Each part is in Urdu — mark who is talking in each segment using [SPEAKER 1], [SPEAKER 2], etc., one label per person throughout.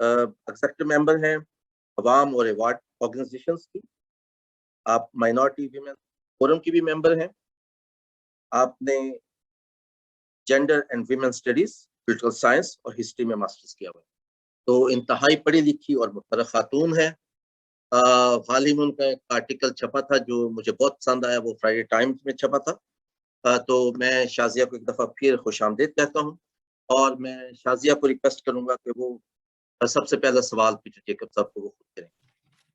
[SPEAKER 1] ایگزیکٹو ممبر ہیں عوام اور ایوارڈ آرگنائزیشنز کی، آپ مائنورٹی ویمن فورم کی بھی ممبر ہیں، آپ نے gender and women studies, political science اور ہسٹری میں ماسٹرز کیا ہوا ہے، تو انتہائی پڑھی لکھی اور محترم خاتون ہے۔ حال ہی میں ان کا ایک آرٹیکل چھپا تھا جو مجھے بہت پسند آیا، وہ فرائیڈے ٹائمز میں چھپا تھا، تو میں شازیہ کو ایک دفعہ پھر خوش آمدید کہتا ہوں، اور میں شازیہ کو ریکویسٹ کروں گا کہ وہ سب سے پہلا سوال پیٹر جیکب صاحب کو وہ خود کریں۔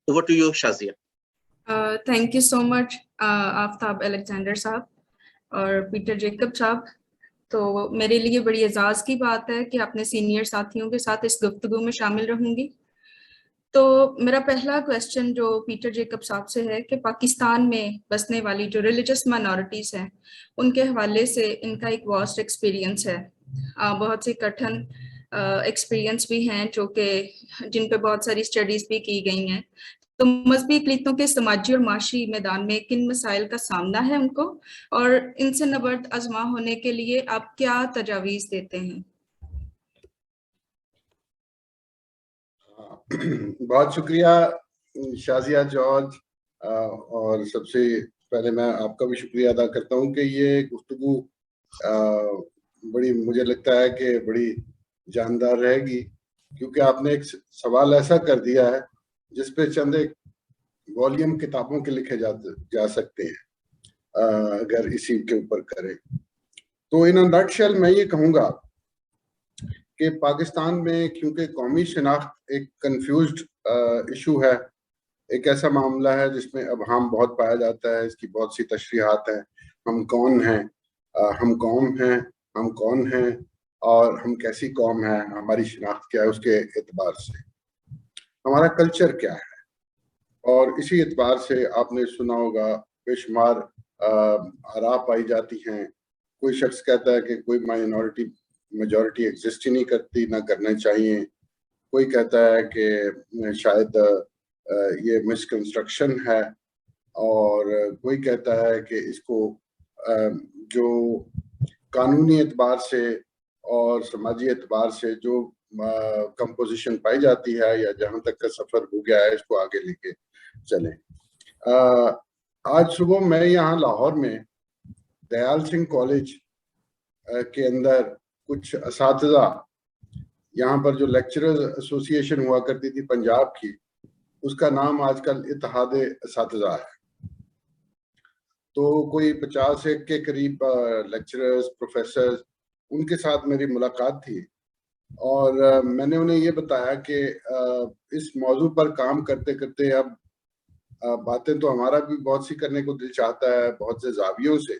[SPEAKER 1] Over to you Shazia.
[SPEAKER 2] Thank you so much Aftab Alexander صاحب اور پیٹر جیکب صاحب، تو میرے لیے بڑی اعزاز کی بات ہے کہ اپنے سینئر ساتھیوں کے ساتھ اس گفتگو میں شامل رہوں گی۔ تو میرا پہلا کویسچن جو پیٹر جیکب صاحب سے ہے کہ پاکستان میں بسنے والی جو ریلیجس مائنورٹیز ہیں ان کے حوالے سے ان کا ایک واسٹ ایکسپیرینس ہے، بہت سے کٹھن ایکسپیرینس بھی ہیں جو کہ جن پہ بہت ساری اسٹڈیز بھی کی گئی ہیں، تو مذہبی اقلیتوں کے سماجی اور معاشی میدان میں کن مسائل کا سامنا ہے ان کو، اور ان سے نبرد آزما ہونے کے لیے آپ کیا تجاویز دیتے ہیں؟
[SPEAKER 3] بہت شکریہ شازیہ جارج، اور سب سے پہلے میں آپ کا بھی شکریہ ادا کرتا ہوں کہ یہ گفتگو بڑی مجھے لگتا ہے کہ بڑی جاندار رہے گی، کیونکہ آپ نے ایک سوال ایسا کر دیا ہے جس پہ چند ایک والیوم کتابوں کے لکھے جا سکتے ہیں اگر اسی کے اوپر کریں تو۔ ان نٹ شیل میں یہ کہوں گا کہ پاکستان میں کیونکہ قومی شناخت ایک کنفیوزڈ ایشو ہے، ایک ایسا معاملہ ہے جس میں ابہام بہت پایا جاتا ہے، اس کی بہت سی تشریحات ہیں، ہم کون ہیں، ہم قوم ہیں، ہم کون ہیں اور ہم کیسی قوم ہیں، ہماری شناخت کیا ہے، اس کے اعتبار سے ہمارا کلچر کیا ہے، اور اسی اعتبار سے آپ نے سنا ہوگا بے شمار آراء پائی جاتی ہیں۔ کوئی شخص کہتا ہے کہ کوئی میجورٹی ایگزسٹ ہی نہیں کرتی، نہ کرنے چاہیے، کوئی کہتا ہے کہ شاید یہ مسکنسٹرکشن ہے، اور کوئی کہتا ہے کہ اس کو جو قانونی اعتبار سے اور سماجی اعتبار سے جو کمپوزیشن پائی جاتی ہے یا جہاں تک کا سفر ہو گیا ہے اس کو آگے لے کے چلیں۔ آج صبح میں یہاں لاہور میں دیال سنگھ کالج کے اندر کچھ اساتذہ، یہاں پر جو لیکچرز ایسوسی ایشن ہوا کرتی تھی پنجاب کی، اس کا نام آج کل اتحاد اساتذہ ہے، تو کوئی 50 کے قریب لیکچرز پروفیسرز، ان کے ساتھ میری ملاقات تھی، اور میں نے انہیں یہ بتایا کہ اس موضوع پر کام کرتے کرتے اب باتیں تو ہمارا بھی بہت سی کرنے کو دل چاہتا ہے بہت سے زاویوں سے،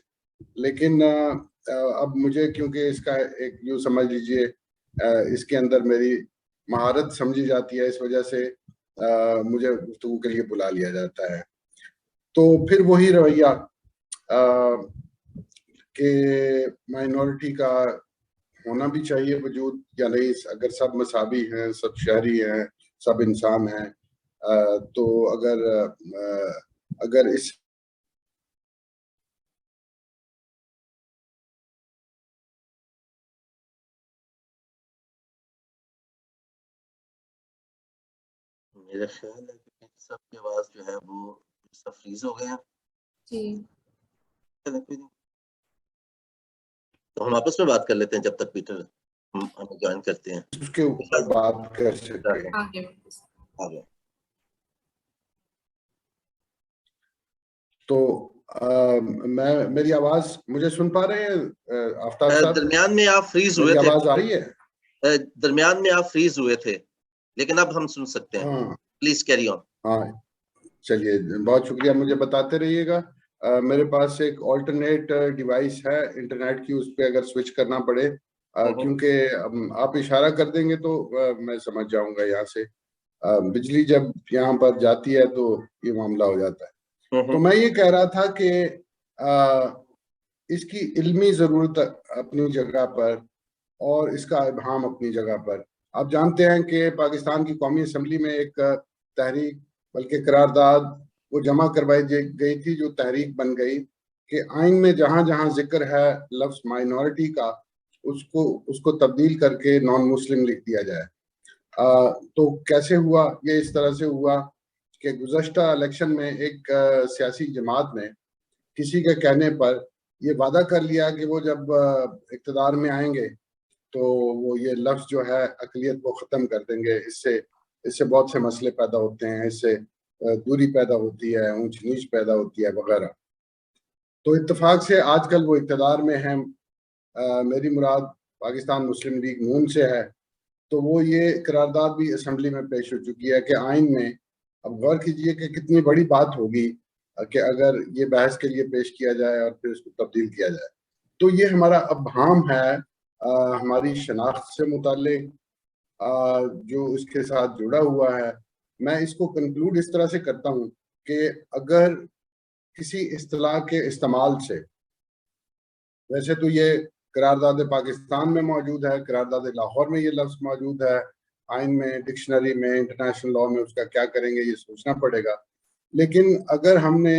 [SPEAKER 3] لیکن اب مجھے کیونکہ اس کا ایک یوں سمجھ لیجئے اس کے اندر میری مہارت سمجھی جاتی ہے، اس وجہ سے مجھے گفتگو کے لیے بلا لیا جاتا ہے، تو پھر وہی رویہ کہ مائنورٹی کا ہونا بھی چاہیے وجود یا نہیں، اگر سب مساوی ہیں، سب شہری ہیں، سب انسان ہیں، تو اگر اس
[SPEAKER 1] میرا خیال ہے کہ سب کی آواز جو ہے وہ فریز ہو گیا،
[SPEAKER 2] جی
[SPEAKER 1] تو ہم آپس میں بات کر لیتے ہیں جب تک پیٹر ہمیں جوائن کرتے ہیں،
[SPEAKER 3] اس کے اوپر بات کر سکیں۔
[SPEAKER 2] آگے
[SPEAKER 3] تو میری آواز مجھے سن پا رہے ہیں آفتاب صاحب؟
[SPEAKER 1] درمیان میں آپ فریز ہوئے
[SPEAKER 3] میری
[SPEAKER 1] تھے،
[SPEAKER 3] آواز آ رہی ہے؟
[SPEAKER 1] درمیان میں آپ فریز ہوئے تھے، لیکن اب ہم سن سکتے ہیں، پلیز کیری آن۔
[SPEAKER 3] ہاں چلیے، بہت شکریہ، مجھے بتاتے رہیے گا۔ میرے پاس ایک آلٹرنیٹ ڈیوائس ہے انٹرنیٹ کی، اس پہ اگر سوئچ کرنا پڑے، کیونکہ آپ اشارہ کر دیں گے تو میں سمجھ جاؤں گا، یہاں سے بجلی جب یہاں پر جاتی ہے تو یہ معاملہ ہو جاتا ہے۔ تو میں یہ کہہ رہا تھا کہ اس کی علمی ضرورت اپنی جگہ پر اور اس کا ابہام اپنی جگہ پر۔ آپ جانتے ہیں کہ پاکستان کی قومی اسمبلی میں ایک تحریک بلکہ قرارداد وہ جمع کروائی گئی تھی جو تحریک بن گئی کہ آئین میں جہاں جہاں ذکر ہے لفظ مائنورٹی کا اس کو تبدیل کر کے نان مسلم لکھ دیا جائے۔ تو کیسے ہوا؟ یہ اس طرح سے ہوا کہ گزشتہ الیکشن میں ایک سیاسی جماعت نے کسی کے کہنے پر یہ وعدہ کر لیا کہ وہ جب اقتدار میں آئیں گے تو وہ یہ لفظ جو ہے اقلیت کو ختم کر دیں گے. اس سے بہت سے مسئلے پیدا ہوتے ہیں، اس سے دوری پیدا ہوتی ہے، اونچ نیچ پیدا ہوتی ہے وغیرہ. تو اتفاق سے آج کل وہ اقتدار میں ہیں. میری مراد پاکستان مسلم لیگ نون سے ہے. تو وہ یہ قرارداد بھی اسمبلی میں پیش ہو چکی ہے کہ آئین میں، اب غور کیجئے کہ کتنی بڑی بات ہوگی کہ اگر یہ بحث کے لیے پیش کیا جائے اور پھر اس کو تبدیل کیا جائے. تو یہ ہمارا ابہام ہے ہماری شناخت سے متعلق جو اس کے ساتھ جڑا ہوا ہے. میں اس کو کنکلوڈ اس طرح سے کرتا ہوں کہ اگر کسی اصطلاح کے استعمال سے، ویسے تو یہ قرارداد پاکستان میں موجود ہے، قرارداد لاہور میں یہ لفظ موجود ہے، آئین میں، ڈکشنری میں، انٹرنیشنل لاء میں اس کا کیا کریں گے یہ سوچنا پڑے گا. لیکن اگر ہم نے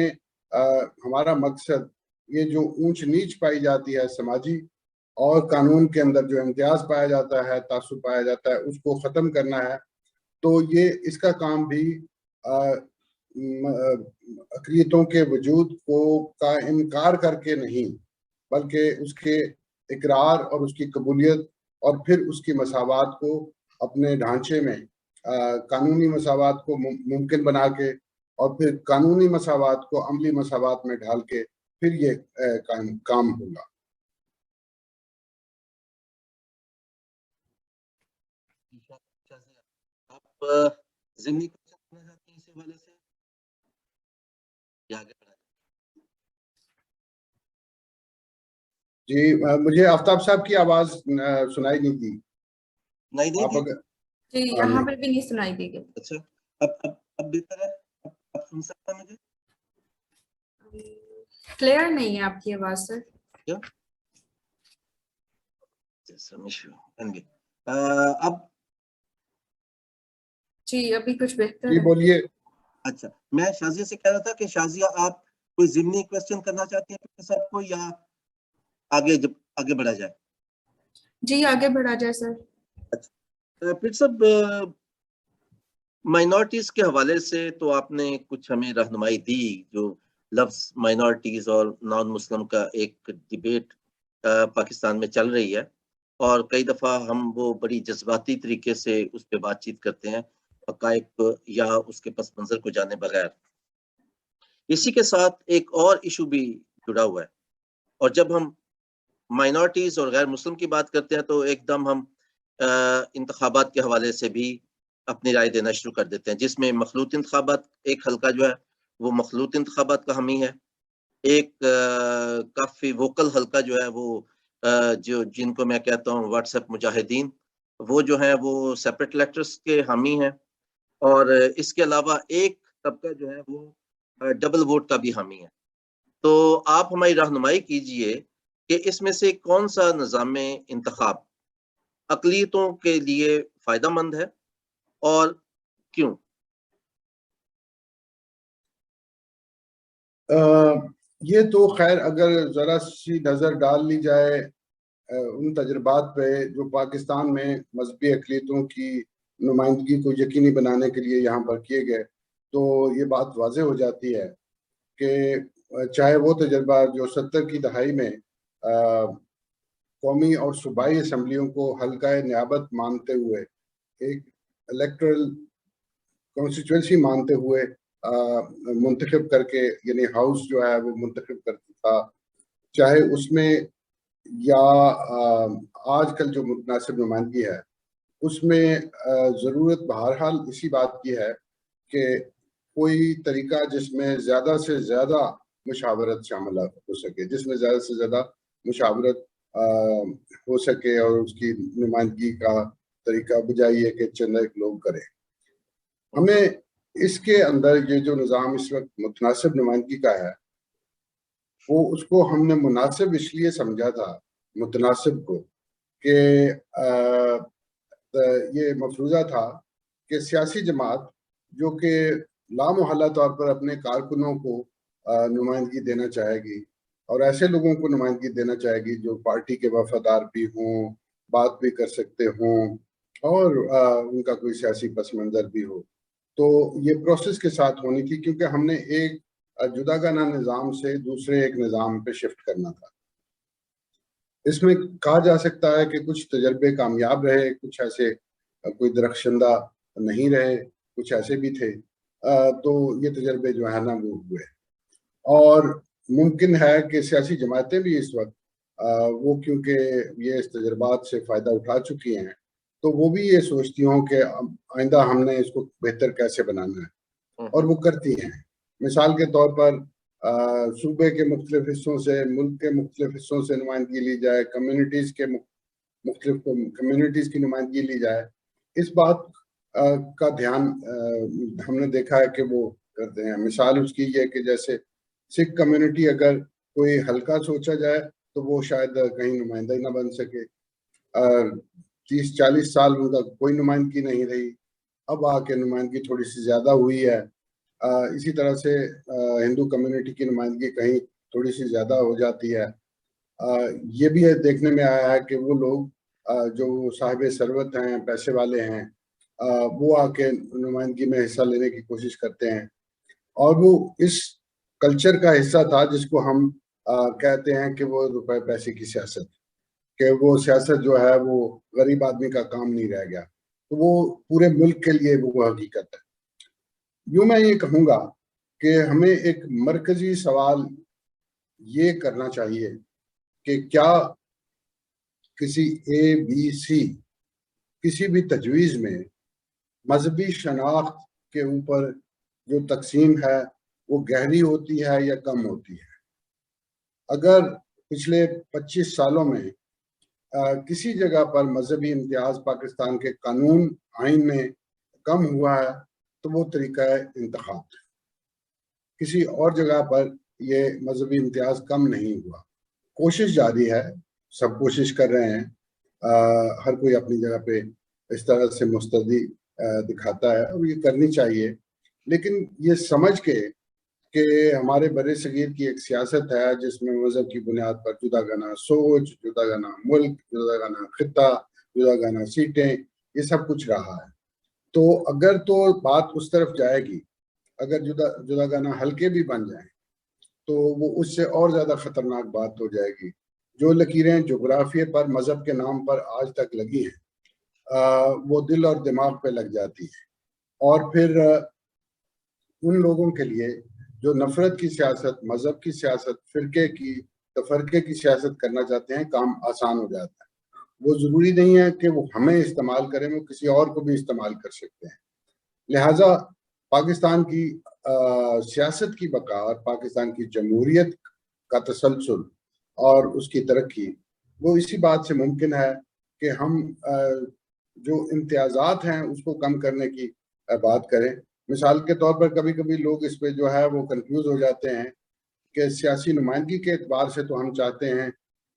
[SPEAKER 3] ہمارا مقصد یہ جو اونچ نیچ پائی جاتی ہے سماجی اور قانون کے اندر جو امتیاز پایا جاتا ہے، تعصب پایا جاتا ہے، اس کو ختم کرنا ہے، تو یہ اس کا کام بھی اقلیتوں کے وجود کا انکار کر کے نہیں، بلکہ اس کے اقرار اور اس کی قبولیت اور پھر اس کی مساوات کو اپنے ڈھانچے میں، قانونی مساوات کو ممکن بنا کے اور پھر قانونی مساوات کو عملی مساوات میں ڈھال کے پھر یہ کام ہوگا.
[SPEAKER 1] آپ ضمنی کوشچن کرنا چاہتے ہیں اس حوالے سے یا آگے بڑھائیں؟
[SPEAKER 3] جی مجھے آفتاب صاحب کی آواز سنائی نہیں دی.
[SPEAKER 1] نہیں دی.
[SPEAKER 2] جی یہاں پر بھی نہیں سنائی دی گئی.
[SPEAKER 1] اچھا اب بہتر ہے؟ اب سن سکتا ہے مجھے؟
[SPEAKER 2] کلیئر نہیں ہے آپ کی آواز سر.
[SPEAKER 1] کیا اب
[SPEAKER 2] جی ابھی کچھ بہتر
[SPEAKER 3] جی
[SPEAKER 2] ہے.
[SPEAKER 3] بولیے.
[SPEAKER 1] اچھا میں شازیہ سے کہہ رہا تھا کہ شازیہ آپ کوئی ضمنی کوشچن کرنا چاہتے ہیں صاحب کو یا آگے بڑھا جائے؟
[SPEAKER 2] جی آگے بڑھا جائے سر.
[SPEAKER 1] اچھا پھر سب مائنورٹیز کے حوالے سے تو آپ نے کچھ ہمیں رہنمائی دی. جو لفظ مائنورٹیز اور نان مسلم کا ایک ڈیبیٹ پاکستان میں چل رہی ہے اور کئی دفعہ ہم وہ بڑی جذباتی طریقے سے اس پہ بات چیت کرتے ہیں حقائق یا اس کے پس منظر کو جانے بغیر. اسی کے ساتھ ایک اور ایشو بھی جڑا ہوا ہے اور جب ہم مائنورٹیز اور غیر مسلم کی بات کرتے ہیں تو ایک دم ہم انتخابات کے حوالے سے بھی اپنی رائے دینا شروع کر دیتے ہیں جس میں مخلوط انتخابات ایک حلقہ جو ہے وہ مخلوط انتخابات کا حامی ہے. ایک کافی ووکل حلقہ جو ہے وہ جن کو میں کہتا ہوں واٹس ایپ مجاہدین، وہ جو ہیں وہ سیپریٹ الیکٹرز کے حامی ہیں اور اس کے علاوہ ایک طبقہ جو ہے وہ ڈبل ووٹ کا بھی حامی ہے. تو آپ ہماری رہنمائی کیجئے کہ اس میں سے کون سا نظام انتخاب اقلیتوں کے لیے فائدہ مند ہے اور کیوں؟
[SPEAKER 3] یہ تو خیر اگر ذرا سی نظر ڈال لی جائے ان تجربات پہ جو پاکستان میں مذہبی اقلیتوں کی نمائندگی کو یقینی بنانے کے لیے یہاں پر کیے گئے، تو یہ بات واضح ہو جاتی ہے کہ چاہے وہ تجربہ جو 70 کی دہائی میں قومی اور صوبائی اسمبلیوں کو حلقہ نیابت مانتے ہوئے، ایک الیکٹرل کانسٹیچوئنسی مانتے ہوئے منتخب کر کے، یعنی ہاؤس جو ہے وہ منتخب کرتا تھا، چاہے اس میں یا آج کل جو متناسب نمائندگی ہے اس میں ضرورت بہرحال اسی بات کی ہے کہ کوئی طریقہ جس میں زیادہ سے زیادہ مشاورت شامل ہو سکے، جس میں زیادہ سے زیادہ مشاورت ہو سکے اور اس کی نمائندگی کا طریقہ بجائے یہ کہ چند ایک لوگ کریں. ہمیں اس کے اندر یہ جو نظام اس وقت متناسب نمائندگی کا ہے وہ اس کو ہم نے مناسب اس لیے سمجھا تھا، متناسب کو، کہ یہ مفروضہ تھا کہ سیاسی جماعت جو کہ لامحالہ طور پر اپنے کارکنوں کو نمائندگی دینا چاہے گی اور ایسے لوگوں کو نمائندگی دینا چاہے گی جو پارٹی کے وفادار بھی ہوں، بات بھی کر سکتے ہوں، اور ان کا کوئی سیاسی پس منظر بھی ہو، تو یہ پروسیس کے ساتھ ہونی تھی، کیونکہ ہم نے ایک جداگانہ نظام سے دوسرے ایک نظام پہ شفٹ کرنا تھا۔ اس میں کہا جا سکتا ہے کہ کچھ تجربے کامیاب رہے، کچھ ایسے کوئی درخشندہ نہیں رہے، کچھ ایسے بھی تھے، تو یہ تجربے جو ہے نا وہ ہوئے، اور ممکن ہے کہ سیاسی جماعتیں بھی اس وقت وہ کیونکہ یہ اس تجربات سے فائدہ اٹھا چکی ہیں، تو وہ بھی یہ سوچتی ہوں کہ آئندہ ہم نے اس کو بہتر کیسے بنانا ہے، اور وہ کرتی ہیں۔ مثال کے طور پر صوبے کے مختلف حصوں سے، ملک کے مختلف حصوں سے نمائندگی لی جائے، کمیونٹیز کے مختلف کمیونٹیز کی نمائندگی لی جائے، اس بات کا دھیان ہم نے دیکھا ہے کہ وہ کرتے ہیں۔ مثال اس کی یہ کہ جیسے سکھ کمیونٹی اگر کوئی ہلکا سوچا جائے تو وہ شاید کہیں نمائندہ ہی نہ بن سکے، 30-40 سال ان کا کوئی نمائندگی نہیں رہی، اب آ کے نمائندگی تھوڑی سی زیادہ ہوئی ہے۔ اسی طرح سے ہندو کمیونٹی کی نمائندگی کہیں تھوڑی سی زیادہ ہو جاتی ہے۔ یہ بھی دیکھنے میں آیا ہے کہ وہ لوگ جو صاحب ثروت ہیں، پیسے والے ہیں، وہ آ کے نمائندگی میں حصہ لینے کی کوشش کرتے ہیں، اور وہ اس کلچر کا حصہ تھا جس کو ہم کہتے ہیں کہ وہ روپے پیسے کی سیاست، کہ وہ سیاست جو ہے وہ غریب آدمی کا کام نہیں رہ گیا، تو وہ پورے ملک کے لیے وہ حقیقت ہے۔ یوں میں یہ کہوں گا کہ ہمیں ایک مرکزی سوال یہ کرنا چاہیے کہ کیا کسی ABC کسی بھی تجویز میں مذہبی شناخت کے اوپر جو تقسیم ہے وہ گہری ہوتی ہے یا کم ہوتی ہے؟ اگر پچھلے 25 سالوں میں کسی جگہ پر مذہبی امتیاز پاکستان کے قانون آئین میں کم ہوا ہے تو وہ طریقہ انتخاب ہے۔ کسی اور جگہ پر یہ مذہبی امتیاز کم نہیں ہوا۔ کوشش جاری ہے، سب کوشش کر رہے ہیں، ہر کوئی اپنی جگہ پہ اس طرح سے مستعدی دکھاتا ہے، اور یہ کرنی چاہیے، لیکن یہ سمجھ کے کہ ہمارے بر صغیر کی ایک سیاست ہے جس میں مذہب کی بنیاد پر جداگانہ سوچ، جداگانہ ملک، جداگانہ خطہ، جداگانہ سیٹیں، یہ سب کچھ رہا ہے۔ تو اگر تو بات اس طرف جائے گی، اگر جداگانہ حلقے بھی بن جائیں تو وہ اس سے اور زیادہ خطرناک بات ہو جائے گی۔ جو لکیریں جغرافیے پر مذہب کے نام پر آج تک لگی ہیں وہ دل اور دماغ پہ لگ جاتی ہیں، اور پھر ان لوگوں کے لیے جو نفرت کی سیاست، مذہب کی سیاست، فرقے کی تفرقے کی سیاست کرنا چاہتے ہیں، کام آسان ہو جاتا ہے۔ وہ ضروری نہیں ہے کہ وہ ہمیں استعمال کریں، وہ کسی اور کو بھی استعمال کر سکتے ہیں۔ لہٰذا پاکستان کی سیاست کی بقا اور پاکستان کی جمہوریت کا تسلسل اور اس کی ترقی وہ اسی بات سے ممکن ہے کہ ہم جو امتیازات ہیں اس کو کم کرنے کی بات کریں۔ مثال کے طور پر کبھی کبھی لوگ اس پہ جو ہے وہ کنفیوز ہو جاتے ہیں کہ سیاسی نمائندگی کے اعتبار سے تو ہم چاہتے ہیں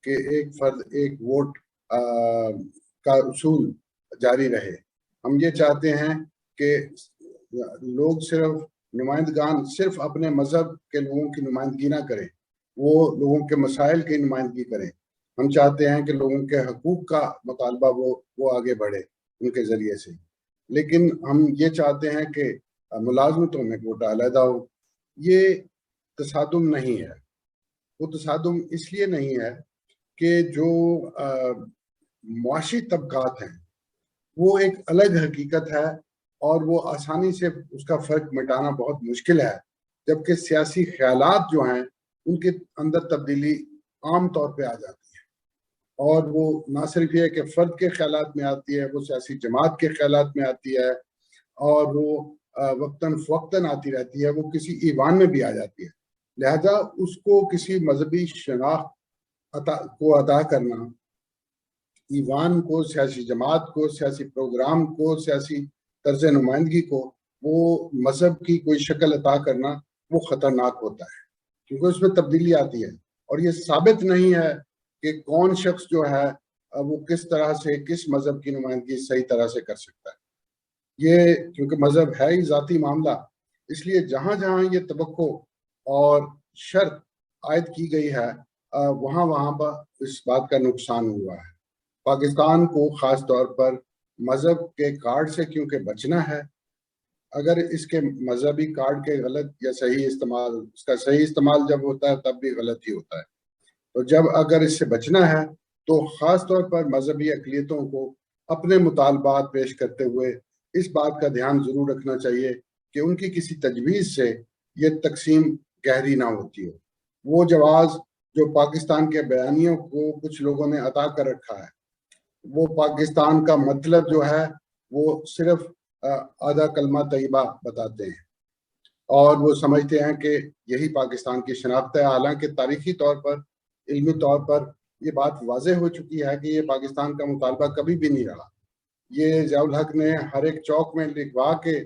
[SPEAKER 3] کہ ایک فرد ایک ووٹ کا اصول جاری رہے، ہم یہ چاہتے ہیں کہ لوگ صرف نمائندگان صرف اپنے مذہب کے لوگوں کی نمائندگی نہ کریں، وہ لوگوں کے مسائل کی نمائندگی کریں۔ ہم چاہتے ہیں کہ لوگوں کے حقوق کا مطالبہ وہ آگے بڑھے ان کے ذریعے سے، لیکن ہم یہ چاہتے ہیں کہ ملازمتوں میں کوٹا علیحدہ ہو۔ یہ تصادم نہیں ہے، وہ تصادم اس لیے نہیں ہے کہ جو معاشی طبقات ہیں وہ ایک الگ حقیقت ہے، اور وہ آسانی سے اس کا فرق مٹانا بہت مشکل ہے، جبکہ سیاسی خیالات جو ہیں ان کے اندر تبدیلی عام طور پہ آ جاتی ہے، اور وہ نہ صرف یہ کہ فرد کے خیالات میں آتی ہے، وہ سیاسی جماعت کے خیالات میں آتی ہے، اور وہ وقتاً فوقتاً آتی رہتی ہے، وہ کسی ایوان میں بھی آ جاتی ہے۔ لہذا اس کو کسی مذہبی شناخت کو ادا کرنا، ایوان کو، سیاسی جماعت کو، سیاسی پروگرام کو، سیاسی طرز نمائندگی کو وہ مذہب کی کوئی شکل عطا کرنا، وہ خطرناک ہوتا ہے، کیونکہ اس میں تبدیلی آتی ہے، اور یہ ثابت نہیں ہے کہ کون شخص جو ہے وہ کس طرح سے کس مذہب کی نمائندگی صحیح طرح سے کر سکتا ہے۔ یہ کیونکہ مذہب ہے ہی ذاتی معاملہ، اس لیے جہاں جہاں یہ توقع اور شرط عائد کی گئی ہے وہاں پر اس بات کا نقصان ہوا ہے۔ پاکستان کو خاص طور پر مذہب کے کارڈ سے کیونکہ بچنا ہے. اگر اس کے مذہبی کارڈ کے غلط یا صحیح استعمال، اس کا صحیح استعمال جب ہوتا ہے تب بھی غلط ہی ہوتا ہے. تو جب اگر اس سے بچنا ہے تو خاص طور پر مذہبی اقلیتوں کو اپنے مطالبات پیش کرتے ہوئے اس بات کا دھیان ضرور رکھنا چاہیے کہ ان کی کسی تجویز سے یہ تقسیم گہری نہ ہوتی ہو. وہ جواز جو پاکستان کے بیانیوں کو کچھ لوگوں نے عطا کر رکھا ہے، وہ پاکستان کا مطلب جو ہے وہ صرف آدھا کلمہ طیبہ بتاتے ہیں اور وہ سمجھتے ہیں کہ یہی پاکستان کی شناخت ہے. حالانکہ تاریخی طور پر، علمی طور پر یہ بات واضح ہو چکی ہے کہ یہ پاکستان کا مطالبہ کبھی بھی نہیں رہا. یہ ضیاء الحق نے ہر ایک چوک میں لکھوا کے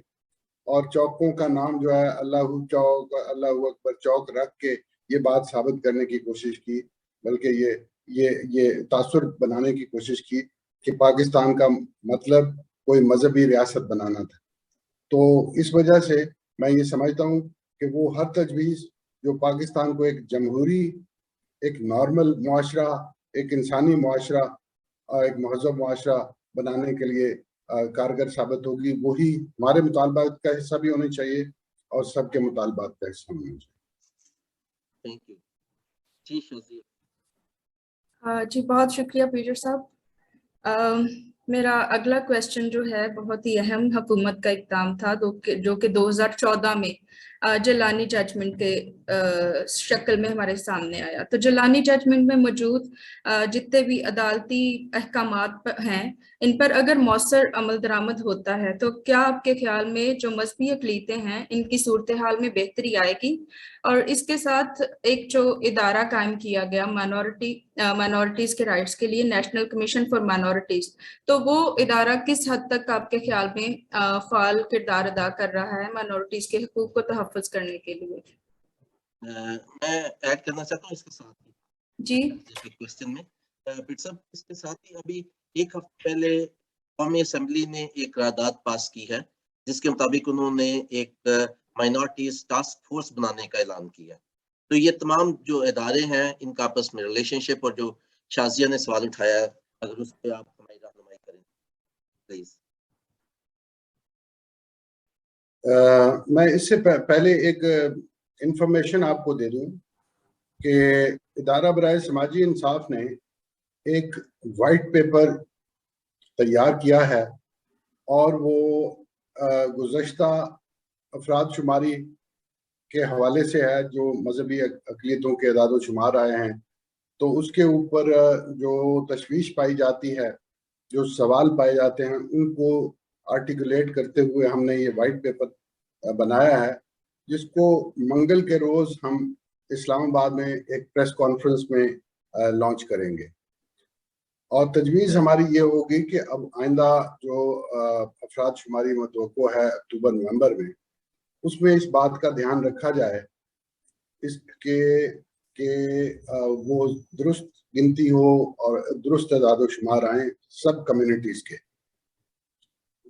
[SPEAKER 3] اور چوکوں کا نام جو ہے اللہ چوک، اللہ اکبر چوک رکھ کے یہ بات ثابت کرنے کی کوشش کی، بلکہ یہ تاثر بنانے کی کوشش کی کہ پاکستان کا مطلب کوئی مذہبی ریاست بنانا تھا. تو اس وجہ سے میں یہ سمجھتا ہوں کہ وہ ہر تجویز جو پاکستان کو ایک جمہوری، ایک نارمل معاشرہ، ایک انسانی معاشرہ، ایک مہذب معاشرہ بنانے کے لیے کارگر ثابت ہوگی، وہی ہمارے مطالبات کا حصہ بھی ہونی چاہیے اور سب کے مطالبات کا حصہ ہونا چاہیے.
[SPEAKER 1] Thank you. جی شازیہ.
[SPEAKER 2] جی بہت شکریہ پیٹر صاحب. میرا اگلا کویسچن جو ہے بہت ہی اہم حکومت کا اقدام تھا جو کہ 2014 میں جیلانی ججمنٹ کے شکل میں ہمارے سامنے آیا. تو جیلانی ججمنٹ میں موجود جتنے بھی عدالتی احکامات ہیں ان پر اگر مؤثر عمل درآمد ہوتا ہے تو کیا آپ کے خیال میں جو مذہبی اقلیتیں ہیں ان کی صورتحال میں بہتری آئے گی؟ اور اس کے ساتھ ایک جو ادارہ قائم کیا گیا مائنورٹیز کے رائٹس کے لیے، نیشنل کمیشن فار مائنورٹیز، تو وہ ادارہ کس حد تک آپ کے خیال میں فعال کردار ادا کر رہا ہے مائنورٹیز کے حقوق کو تحفظ کرنے کے لیے؟
[SPEAKER 1] میں ایڈ کرنا چاہتا ہوں اس کے ساتھ
[SPEAKER 2] جی
[SPEAKER 1] کوشچن میں پیٹ صاحب، اس کے ساتھ ہی ابھی ایک ہفتے پہلے قومی اسمبلی نے ایک قرارداد پاس کی ہے جس کے مطابق انہوں نے ایک مائنورٹیز ٹاسک فورس بنانے کا اعلان کیا. تو یہ تمام جو ادارے ہیں ان کا آپس میں ریلیشن شپ، اور جو شازیہ نے سوال اٹھایا ہے اگر اس پہ آپ ہماری رہنمائی کریں پلیز.
[SPEAKER 3] میں اس سے پہلے ایک انفارمیشن آپ کو دے دوں کہ ادارہ برائے سماجی انصاف نے ایک وائٹ پیپر تیار کیا ہے اور وہ گزشتہ افراد شماری کے حوالے سے ہے جو مذہبی اقلیتوں کے اعداد و شمار آئے ہیں. تو اس کے اوپر جو تشویش پائی جاتی ہے، جو سوال پائے جاتے ہیں، ان کو آرٹیکولیٹ کرتے ہوئے ہم نے یہ وائٹ پیپر بنایا ہے، جس کو منگل کے روز ہم اسلام آباد میں ایک پریس کانفرنس میں لانچ کریں گے. اور تجویز ہماری یہ ہوگی کہ اب آئندہ جو افراد شماری متوقع ہے اکتوبر نومبر میں، اس میں اس بات کا دھیان رکھا جائے اس کہ وہ درست گنتی ہو اور درست اعداد و شمار آئیں سب کمیونٹیز کے.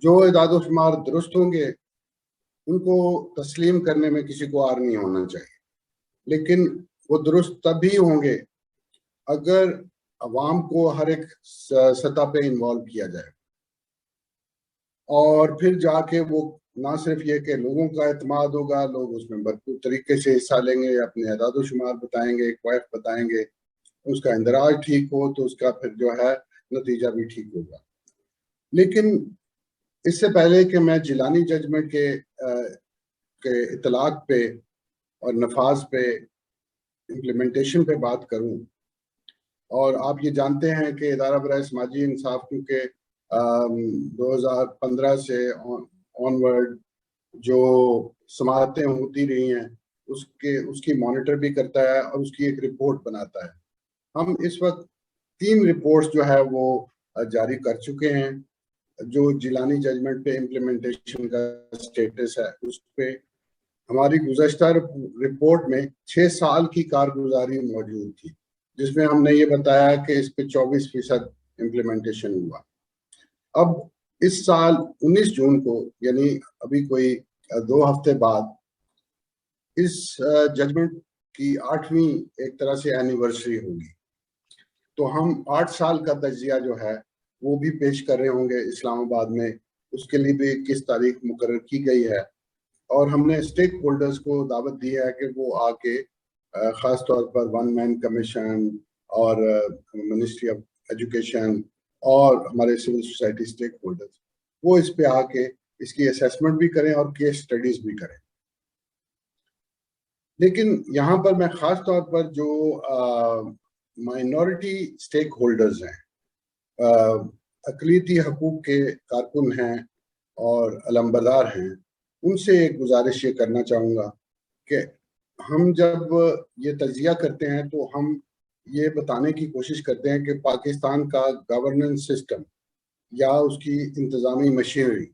[SPEAKER 3] جو اعداد و شمار درست ہوں گے ان کو تسلیم کرنے میں کسی کو آر نہیں ہونا چاہیے، لیکن وہ درست تب ہی ہوں گے اگر عوام کو ہر ایک سطح پہ انوالو کیا جائے، اور پھر جا کے وہ نہ صرف یہ کہ لوگوں کا اعتماد ہوگا، لوگ اس میں بھرپور طریقے سے حصہ لیں گے، اپنے اعداد و شمار بتائیں گے، کوائف بتائیں گے، اس کا اندراج ٹھیک ہو تو اس کا پھر جو ہے نتیجہ بھی ٹھیک ہوگا. لیکن اس سے پہلے کہ میں جیلانی ججمنٹ کے اطلاق پہ اور نفاذ پہ، امپلیمنٹیشن پہ بات کروں، اور آپ یہ جانتے ہیں کہ ادارہ برائے سماجی انصاف کیونکہ 2015 سے آنورڈ جو سماعتیں ہوتی رہی ہیں اس کی مانیٹر بھی کرتا ہے اور اس کی ایک رپورٹ بناتا ہے. ہم اس وقت 3 رپورٹس جو ہے وہ جاری کر چکے ہیں جو جیلانی ججمنٹ پہ امپلیمنٹیشن کا سٹیٹس ہے. اس پہ ہماری گزشتہ رپورٹ میں 6 سال کی کارگزاری موجود تھی، جس میں ہم نے یہ بتایا کہ اس پہ 24% امپلیمنٹیشن ہوا. اب اس سال 19 جون کو، یعنی ابھی کوئی 2 ہفتے بعد، اس ججمنٹ کی 8ویں ایک طرح سے اینیورسری ہوگی. تو ہم 8 سال کا تجزیہ جو ہے وہ بھی پیش کر رہے ہوں گے اسلام آباد میں. اس کے لیے بھی کس تاریخ مقرر کی گئی ہے, اور ہم نے اسٹیک ہولڈرز کو دعوت دی ہے کہ وہ آ کے خاص طور پر ون مین کمیشن اور منسٹری آف ایجوکیشن اور ہمارے سول سوسائٹی اسٹیک ہولڈرز, وہ اس پہ آ کے اس کی اسیسمنٹ بھی کریں اور کیس اسٹڈیز بھی کریں. لیکن یہاں پر میں خاص طور پر جو مائنورٹی اسٹیک ہولڈرز ہیں, اقلیتی حقوق کے کارکن ہیں اور علمبردار ہیں, ان سے ایک گزارش یہ کرنا چاہوں گا کہ ہم جب یہ تجزیہ کرتے ہیں تو ہم یہ بتانے کی کوشش کرتے ہیں کہ پاکستان کا گورننس سسٹم یا اس کی انتظامی مشینری,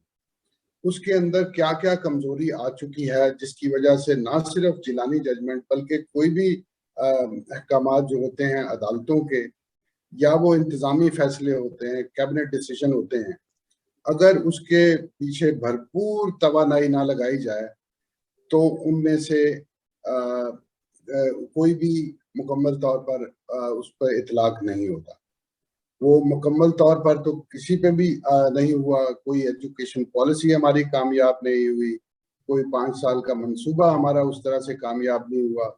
[SPEAKER 3] اس کے اندر کیا کیا کمزوری آ چکی ہے, جس کی وجہ سے نہ صرف جیلانی ججمنٹ بلکہ کوئی بھی احکامات جو ہوتے ہیں عدالتوں کے یا وہ انتظامی فیصلے ہوتے ہیں, کیبنٹ ڈیسیژن ہوتے ہیں, اگر اس کے پیچھے بھرپور توانائی نہ لگائی جائے تو ان میں سے کوئی بھی مکمل طور پر اس پر اطلاق نہیں ہوتا. وہ مکمل طور پر تو کسی پہ بھی نہیں ہوا. کوئی ایجوکیشن پالیسی ہماری کامیاب نہیں ہوئی, کوئی 5 سال کا منصوبہ ہمارا اس طرح سے کامیاب نہیں ہوا,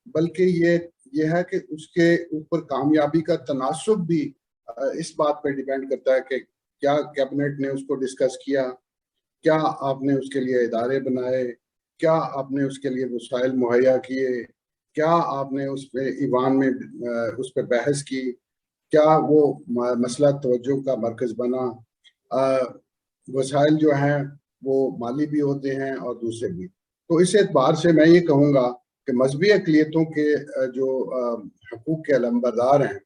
[SPEAKER 3] بلکہ یہ ہے کہ اس کے اوپر کامیابی کا تناسب بھی اس بات پہ ڈیپینڈ کرتا ہے کہ کیا کیبنٹ نے اس کو ڈسکس کیا, کیا آپ نے اس کے لیے ادارے بنائے, کیا آپ نے اس کے لیے وسائل مہیا کیے, کیا آپ نے اس پہ ایوان میں اس پہ بحث کی, کیا وہ مسئلہ توجہ کا مرکز بنا. وسائل جو ہیں وہ مالی بھی ہوتے ہیں اور دوسرے بھی. تو اس اعتبار سے میں یہ کہوں گا کہ مذہبی اقلیتوں کے جو حقوق کے علمبردار ہیں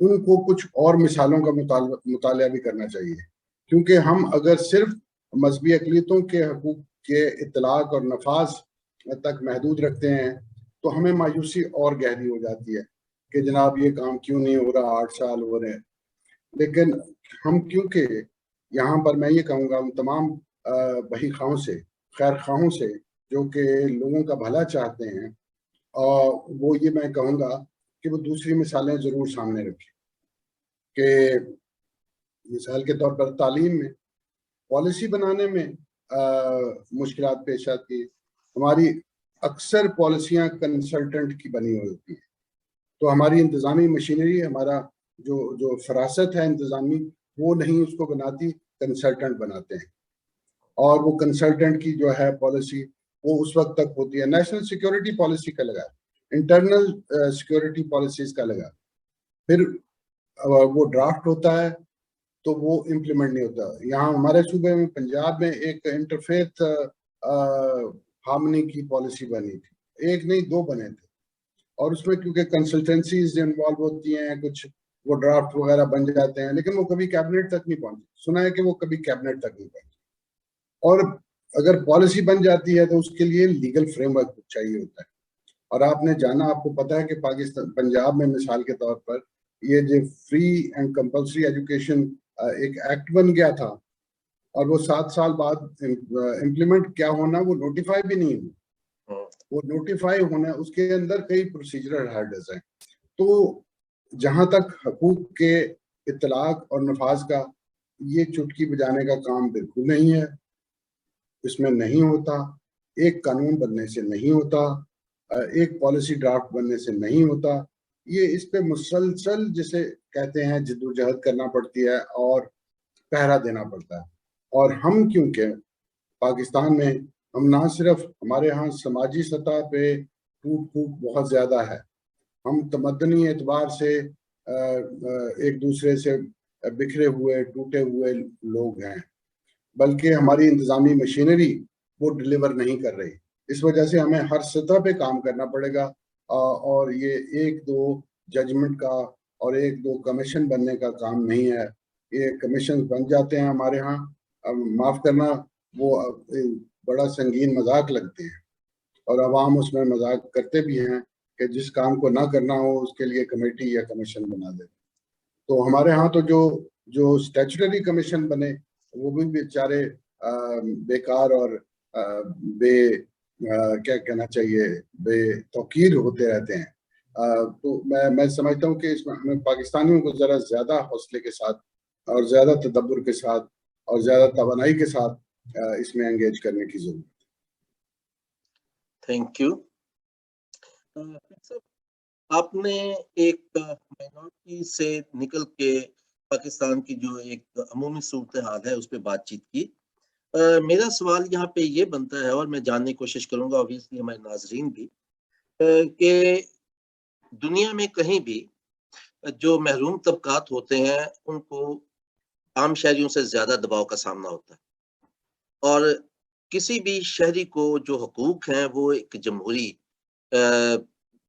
[SPEAKER 3] ان کو کچھ اور مثالوں کا مطالعہ بھی کرنا چاہیے, کیونکہ ہم اگر صرف مذہبی اقلیتوں کے حقوق کے اطلاق اور نفاذ تک محدود رکھتے ہیں تو ہمیں مایوسی اور گہری ہو جاتی ہے کہ جناب یہ کام کیوں نہیں ہو رہا, 8 سال ہو رہے ہیں. لیکن ہم کیونکہ یہاں پر میں یہ کہوں گا ان تمام بہی خواہوں سے, خیر خواہوں سے جو کہ لوگوں کا بھلا چاہتے ہیں, اور وہ یہ میں کہوں گا کہ وہ دوسری مثالیں ضرور سامنے رکھیں. کہ مثال کے طور پر تعلیم میں پالیسی بنانے میں مشکلات پیش آتی ہیں. ہماری اکثر پالیسیاں کنسلٹنٹ کی بنی ہوئی ہوتی ہیں, تو ہماری انتظامی مشینری, ہمارا جو فراست ہے انتظامی, وہ نہیں اس کو بناتی, کنسلٹنٹ بناتے ہیں. اور وہ کنسلٹنٹ کی جو ہے پالیسی وہ اس وقت تک ہوتی ہے, نیشنل سیکیورٹی پالیسی کا لگا, انٹرنل سیکیورٹی پالیسیز کا لگا, پھر وہ ڈرافٹ ہوتا ہے تو وہ امپلیمنٹ نہیں ہوتا. یہاں ہمارے صوبے میں پنجاب میں ایک انٹرفیتھ ہارمنی کی پالیسی بنی تھی, ایک نہیں 2 بنے تھے, اور اس میں کیونکہ کنسلٹنسیز انوالو ہوتی ہیں, کچھ وہ ڈرافٹ وغیرہ بن جاتے ہیں, لیکن وہ کبھی کیبنٹ تک نہیں پہنچے. سنا ہے کہ وہ کبھی کیبنٹ تک نہیں پہنچے. اور اگر پالیسی بن جاتی ہے تو اس کے لیے لیگل فریم ورک چاہیے ہوتا ہے. اور آپ نے جانا, آپ کو پتا ہے کہ پاکستان پنجاب میں مثال کے طور پر یہ جو فری اینڈ کمپلسری ایجوکیشن ایک ایکٹ بن گیا تھا, اور وہ 7 سال بعد امپلیمنٹ کیا ہونا, وہ نوٹیفائی بھی نہیں ہوئی. وہ نوٹیفائی ہونا, اس کے اندر کئی پروسیجرل ہرڈلز ہیں. تو جہاں تک حقوق کے اطلاق اور نفاذ کا, یہ چٹکی بجانے کا کام بالکل نہیں ہے, اس میں نہیں ہوتا. ایک قانون بننے سے نہیں ہوتا, ایک پالیسی ڈرافٹ بننے سے نہیں ہوتا. یہ اس پہ مسلسل جسے کہتے ہیں جدوجہد کرنا پڑتی ہے اور پہرا دینا پڑتا ہے. اور ہم کیونکہ پاکستان میں ہم نہ صرف ہمارے ہاں سماجی سطح پہ ٹوٹ پھوٹ بہت زیادہ ہے, ہم تمدنی اعتبار سے ایک دوسرے سے بکھرے ہوئے ٹوٹے ہوئے لوگ ہیں, بلکہ ہماری انتظامی مشینری وہ ڈلیور نہیں کر رہی. اس وجہ سے ہمیں ہر سطح پہ کام کرنا پڑے گا, اور یہ 1-2 ججمنٹ کا اور 1-2 کمیشن بننے کا کام نہیں ہے. یہ کمیشن بن جاتے ہیں ہمارے ہاں, معاف کرنا, وہ بڑا سنگین مذاق لگتے ہیں, اور عوام اس میں مذاق کرتے بھی ہیں کہ جس کام کو نہ کرنا ہو اس کے لیے کمیٹی یا کمیشن بنا دے. تو ہمارے ہاں تو جو اسٹیچوٹری کمیشن بنے وہ بھی بیچارے بیکار اور کیا کہنا چاہیے, بے توقیر ہوتے رہتے ہیں. تو میں سمجھتا ہوں کہ اس میں ہمیں پاکستانیوں کو ذرا زیادہ حوصلے کے ساتھ اور زیادہ تدبر کے ساتھ اور زیادہ توانائی کے ساتھ اس میں انگیج کرنے کی ضرورت ہے.
[SPEAKER 1] Thank you. آپ نے ایک مائنورٹی سے نکل کے پاکستان کی جو ایک عمومی صورتحال ہے اس پہ بات چیت کی. میرا سوال یہاں پہ یہ بنتا ہے اور میں جاننے کی کوشش کروں گا obviously ہمارے ناظرین بھی کہ دنیا میں کہیں بھی جو محروم طبقات ہوتے ہیں ان کو عام شہریوں سے زیادہ دباؤ کا سامنا ہوتا ہے اور کسی بھی شہری کو جو حقوق ہیں وہ ایک جمہوری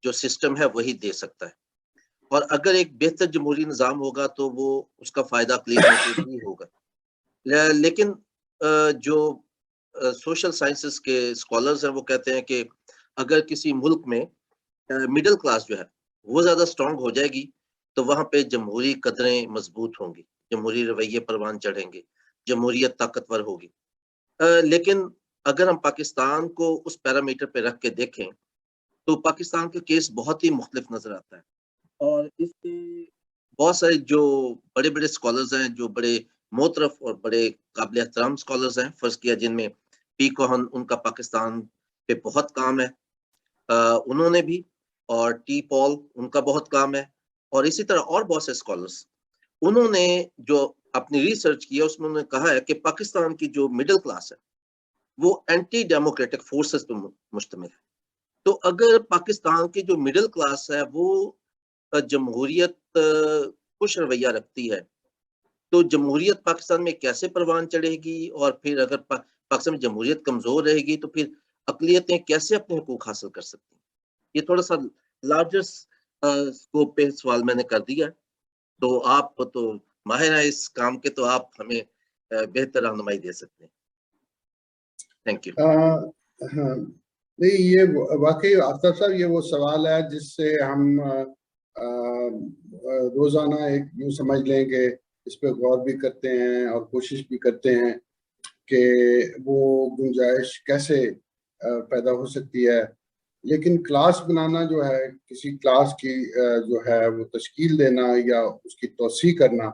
[SPEAKER 1] جو سسٹم ہے وہی دے سکتا ہے اور اگر ایک بہتر جمہوری نظام ہوگا تو وہ اس کا فائدہ اقلیتوں کو بھی ہوگا. لیکن جو سوشل سائنسز کے اسکالرز ہیں وہ کہتے ہیں کہ اگر کسی ملک میں مڈل کلاس جو ہے وہ زیادہ اسٹرانگ ہو جائے گی تو وہاں پہ جمہوری قدریں مضبوط ہوں گی, جمہوری رویے پروان چڑھیں گے, جمہوریت طاقتور ہوگی. لیکن اگر ہم پاکستان کو اس پیرامیٹر پہ رکھ کے دیکھیں تو پاکستان کا کیس بہت ہی مختلف نظر آتا ہے اور اس کے بہت سارے جو بڑے بڑے اسکالرز ہیں جو بڑے موترف اور بڑے قابل احترام اسکالرز ہیں, فرض کیا جن میں پی کوہن ان کا پاکستان پہ بہت کام ہے, انہوں نے بھی, اور ٹی پال ان کا بہت کام ہے, اور اسی طرح اور بہت سے اسکالرز انہوں نے جو اپنی ریسرچ کیا اس میں انہوں نے کہا ہے کہ پاکستان کی جو مڈل کلاس ہے وہ اینٹی ڈیموکریٹک فورسز پہ مشتمل ہے. تو اگر پاکستان کی جو مڈل کلاس ہے وہ جمہوریت خوش رویہ رکھتی ہے تو جمہوریت پاکستان میں کیسے پروان چڑھے گی, اور پھر اگر پاکستان میں جمہوریت کمزور رہے گی تو پھر اقلیتیں کیسے اپنے حقوق حاصل کر سکتی ہیں. یہ تھوڑا سا لارجر اسکوپ پہ سوال میں نے کر دیا, تو آپ تو ماہر ہیں اس کام کے, تو آپ ہمیں بہتر رہنمائی دے سکتے ہیں. Thank you.
[SPEAKER 3] نہیں, یہ واقعی آفتاب صاحب یہ وہ سوال ہے جس سے ہم روزانہ ایک یوں سمجھ لیں کہ اس پہ غور بھی کرتے ہیں اور کوشش بھی کرتے ہیں کہ وہ گنجائش کیسے پیدا ہو سکتی ہے. لیکن کلاس بنانا جو ہے, کسی کلاس کی جو ہے وہ تشکیل دینا یا اس کی توسیع کرنا,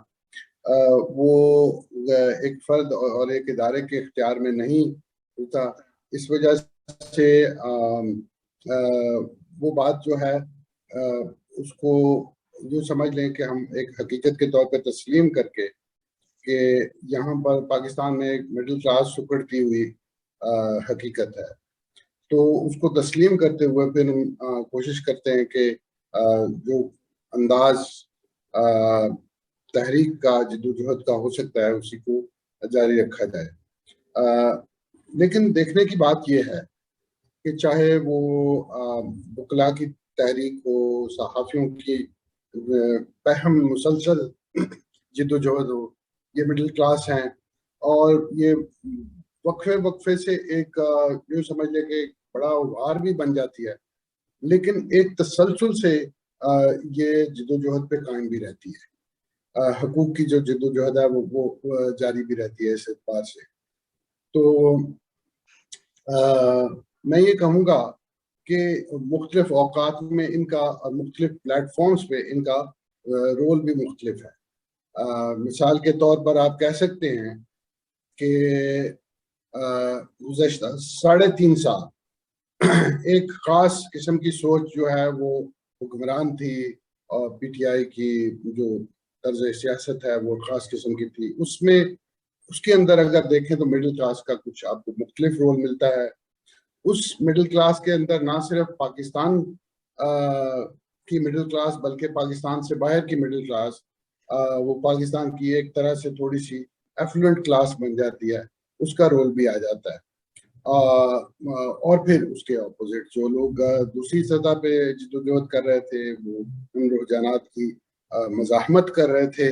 [SPEAKER 3] وہ ایک فرد اور ایک ادارے کے اختیار میں نہیں ہوتا. اس وجہ سے وہ بات جو ہے اس کو جو سمجھ لیں کہ ہم ایک حقیقت کے طور پہ تسلیم کر کے کہ یہاں پر پاکستان میں ایک مڈل کلاس سکڑتی ہوئی حقیقت ہے, تو اس کو تسلیم کرتے ہوئے پھر ہم کوشش کرتے ہیں کہ جو انداز تحریک کا جدوجہد کا ہو سکتا ہے اسی کو جاری رکھا جائے. لیکن دیکھنے کی بات یہ ہے کہ چاہے وہ وکلا کی تحریک ہو, صحافیوں کی پہم مسلسل جدوجہد ہو, یہ مڈل کلاس ہیں اور یہ وقفے سے ایک یوں سمجھ لے کہ بڑا وار بھی بن جاتی ہے, لیکن ایک تسلسل سے یہ جدوجہد پہ قائم بھی رہتی ہے. حقوق کی جو جدوجہد ہے وہ جاری بھی رہتی ہے اس اعتبار سے. تو میں یہ کہوں گا کہ مختلف اوقات میں ان کا مختلف پلیٹ فارمز پہ ان کا رول بھی مختلف ہے. مثال کے طور پر آپ کہہ سکتے ہیں کہ گزشتہ 3.5 سال ایک خاص قسم کی سوچ جو ہے وہ حکمران تھی, اور پی ٹی آئی کی جو طرز سیاست ہے وہ خاص قسم کی تھی. اس کے اندر اگر دیکھیں تو مڈل کلاس کا کچھ آپ کو مختلف رول ملتا ہے. اس مڈل کلاس کے اندر نہ صرف پاکستان کی مڈل کلاس بلکہ پاکستان سے باہر کی مڈل کلاس, وہ پاکستان کی ایک طرح سے تھوڑی سی ایفلوئنٹ کلاس بن جاتی ہے, اس کا رول بھی آ جاتا ہے. اور پھر اس کے اپوزٹ جو لوگ دوسری سطح پہ جدوجہد کر رہے تھے, وہ ان رجحانات کی مزاحمت کر رہے تھے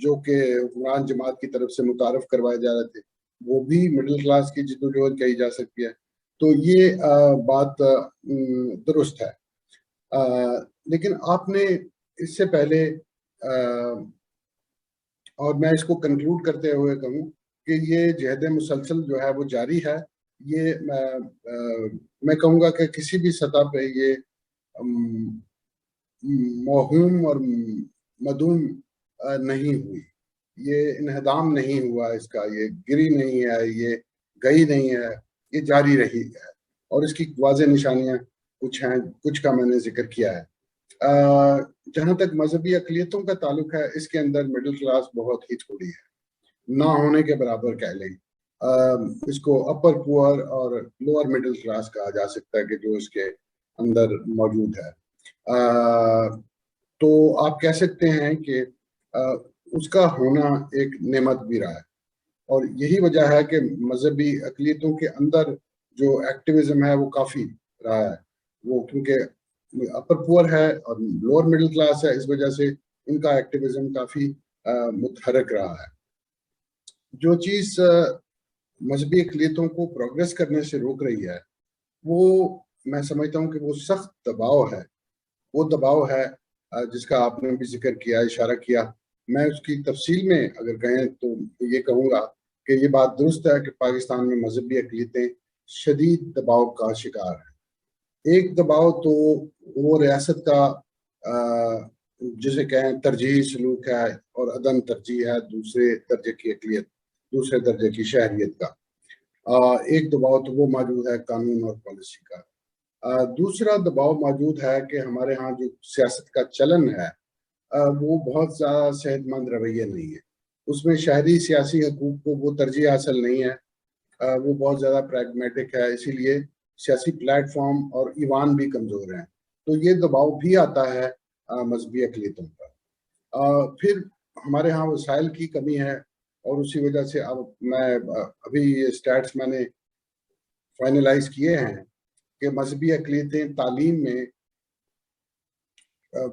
[SPEAKER 3] جو کہ حکمران جماعت کی طرف سے متعارف کروائے جا رہے تھے, وہ بھی مڈل کلاس کی جدوجہد کہی جا سکتی ہے. تو یہ بات درست ہے. لیکن آپ نے اس سے پہلے, اور میں اس کو کنکلوڈ کرتے ہوئے کہوں کہ یہ جہد مسلسل جو ہے وہ جاری ہے. یہ میں کہوں گا کہ کسی بھی سطح پہ یہ موہوم اور مدوم نہیں ہوئی. یہ انہدام نہیں ہوا اس کا، یہ گری نہیں ہے، یہ گئی نہیں ہے، یہ جاری رہی ہے، اور اس کی واضح نشانیاں کچھ ہیں، کچھ کا میں نے ذکر کیا ہے۔ جہاں تک مذہبی اقلیتوں کا تعلق ہے، اس کے اندر مڈل کلاس بہت ہی تھوڑی ہے، نہ ہونے کے برابر کہہ لیں۔ اس کو اپر پور اور لوور مڈل کلاس کہا جا سکتا ہے کہ جو اس کے اندر موجود ہے۔ تو آپ کہہ سکتے ہیں کہ اس کا ہونا ایک نعمت بھی رہا ہے، اور یہی وجہ ہے کہ مذہبی اقلیتوں کے اندر جو ایکٹیویزم ہے وہ کافی رہا ہے، وہ کیونکہ اپر پور ہے اور لوور مڈل کلاس ہے، اس وجہ سے ان کا ایکٹیویزم کافی متحرک رہا ہے۔ جو چیز مذہبی اقلیتوں کو پروگریس کرنے سے روک رہی ہے، وہ میں سمجھتا ہوں کہ وہ سخت دباؤ ہے، وہ دباؤ ہے جس کا آپ نے بھی ذکر کیا، اشارہ کیا۔ میں اس کی تفصیل میں اگر کہیں تو یہ کہوں گا کہ یہ بات درست ہے کہ پاکستان میں مذہبی اقلیتیں شدید دباؤ کا شکار ہیں۔ ایک دباؤ تو وہ ریاست کا جسے کہیں ترجیحی سلوک ہے اور عدم ترجیح ہے دوسرے درجے کی اقلیت، دوسرے درجے کی شہریت کا۔ ایک دباؤ تو وہ موجود ہے قانون اور پالیسی کا۔ دوسرا دباؤ موجود ہے کہ ہمارے ہاں جو سیاست کا چلن ہے وہ بہت زیادہ صحت مند رویہ نہیں ہے، اس میں شہری سیاسی حقوق کو وہ ترجیح حاصل نہیں ہے، وہ بہت زیادہ پریگمیٹک ہے، اسی لیے سیاسی پلیٹ فارم اور ایوان بھی کمزور ہیں، تو یہ دباؤ بھی آتا ہے مذہبی اقلیتوں پر۔ پھر ہمارے ہاں وسائل کی کمی ہے، اور اسی وجہ سے اب میں ابھی یہ سٹیٹس میں نے فائنلائز کیے ہیں کہ مذہبی اقلیتیں تعلیم میں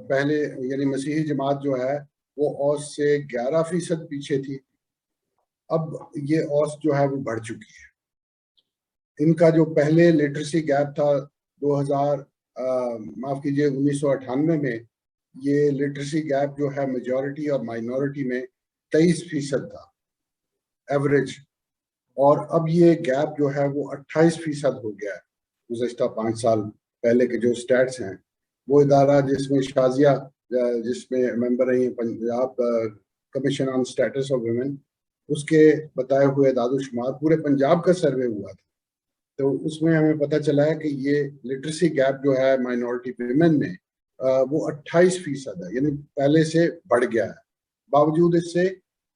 [SPEAKER 3] پہلے یعنی مسیحی جماعت جو ہے وہ اوس سے 11% پیچھے تھی، اب یہ اوس جو ہے وہ بڑھ چکی ہے۔ ان کا جو پہلے لٹریسی گیپ تھا 1998 میں، یہ لٹریسی گیپ جو ہے میجورٹی اور مائنورٹی میں 23% تھا ایوریج، اور اب یہ گیپ جو ہے وہ 28% ہو گیا ہے گزشتہ 5 سال پہلے کے جو سٹیٹس ہیں۔ وہ ادارہ جس میں شازیہ جس میں ممبر رہی ہیں Punjab commission on status of women, اس کے بتائے ہوئے اعداد و شمار پورے پنجاب کا سروے ہوا تھا، تو اس میں ہمیں پتہ چلا ہے کہ یہ لٹریسی گیپ جو ہے مائنورٹی ویمن میں وہ 28% ہے، یعنی پہلے سے بڑھ گیا ہے، باوجود اس سے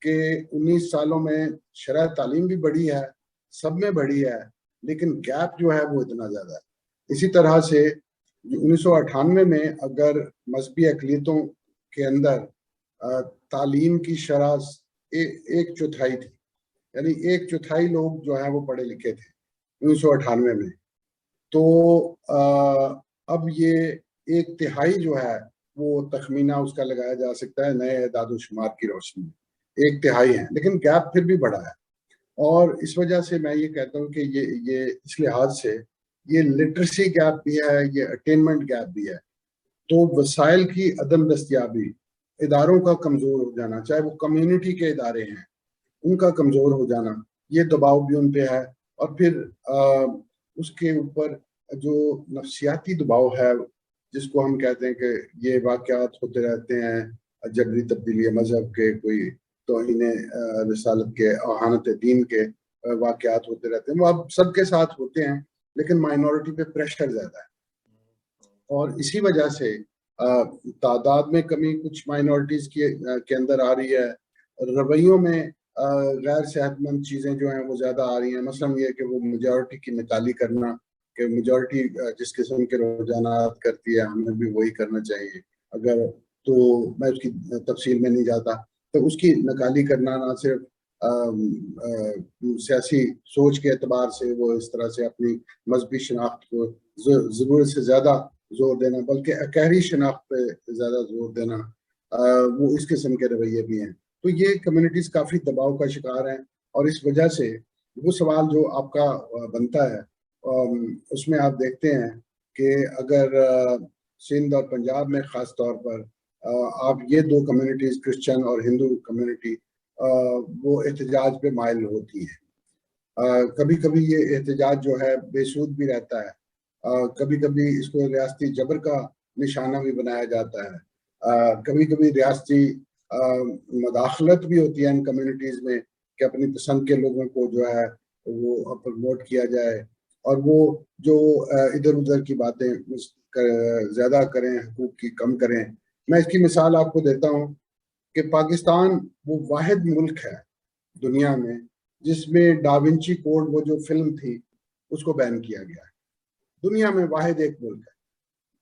[SPEAKER 3] کہ 19 سالوں میں شرح تعلیم بھی بڑھی ہے، سب میں بڑھی ہے، لیکن گیپ جو ہے وہ اتنا زیادہ ہے۔ اسی طرح سے 1998 میں اگر مذہبی اقلیتوں کے اندر تعلیم کی شرح 1/4 تھی، یعنی 1/4 لوگ جو ہیں وہ پڑھے لکھے تھے 1998 میں، تو اب یہ 1/3 جو ہے وہ تخمینہ اس کا لگایا جا سکتا ہے نئے اعداد و شمار کی روشنی میں، 1/3 ہے، لیکن گیپ پھر بھی بڑا ہے۔ اور اس وجہ سے میں یہ کہتا ہوں کہ یہ اس لحاظ سے یہ لٹریسی گیپ بھی ہے، یہ اٹینمنٹ گیپ بھی ہے، تو وسائل کی عدم دستیابی، اداروں کا کمزور ہو جانا، چاہے وہ کمیونٹی کے ادارے ہیں ان کا کمزور ہو جانا، یہ دباؤ بھی ان پہ ہے۔ اور پھر اس کے اوپر جو نفسیاتی دباؤ ہے جس کو ہم کہتے ہیں کہ یہ واقعات ہوتے رہتے ہیں، جبری تبدیلی مذہب کے، کوئی توہین رسالت کے، اہانت دین کے واقعات ہوتے رہتے ہیں، وہ اب سب کے ساتھ ہوتے ہیں، لیکن مائنورٹی پہ پریشر زیادہ ہے، اور اسی وجہ سے تعداد میں کمی کچھ مائنورٹیز کے اندر آ رہی ہے، رویوں میں غیر صحت مند چیزیں جو ہیں وہ زیادہ آ رہی ہیں، مثلا یہ کہ وہ میجورٹی کی نکالی کرنا، کہ میجورٹی جس قسم کے رجحانات کرتی ہے ہمیں بھی وہی کرنا چاہیے، اگر تو میں اس کی تفصیل میں نہیں جاتا، تو اس کی نکالی کرنا نہ صرف سیاسی سوچ کے اعتبار سے وہ اس طرح سے اپنی مذہبی شناخت کو ضرورت سے زیادہ زور دینا، بلکہ اکہری شناخت پہ زیادہ زور دینا، وہ اس قسم کے رویے بھی ہیں، تو یہ کمیونٹیز کافی دباؤ کا شکار ہیں۔ اور اس وجہ سے وہ سوال جو آپ کا بنتا ہے اس میں آپ دیکھتے ہیں کہ اگر سندھ اور پنجاب میں خاص طور پر آپ یہ دو کمیونٹیز کرسچن اور ہندو کمیونٹی وہ احتجاج پہ مائل ہوتی ہے، کبھی کبھی یہ احتجاج جو ہے بے سود بھی رہتا ہے، کبھی کبھی اس کو ریاستی جبر کا نشانہ بھی بنایا جاتا ہے، کبھی کبھی ریاستی مداخلت بھی ہوتی ہے ان کمیونٹیز میں کہ اپنی پسند کے لوگوں کو جو ہے وہ پروموٹ کیا جائے، اور وہ جو ادھر ادھر کی باتیں زیادہ کریں، حقوق کی کم کریں. میں اس کی مثال آپ کو دیتا ہوں کہ پاکستان وہ واحد ملک ہے دنیا میں جس میں ڈاونچی کوڈ، وہ جو فلم تھی، اس کو بین کیا گیا ہے. دنیا میں واحد ایک ملک ہے.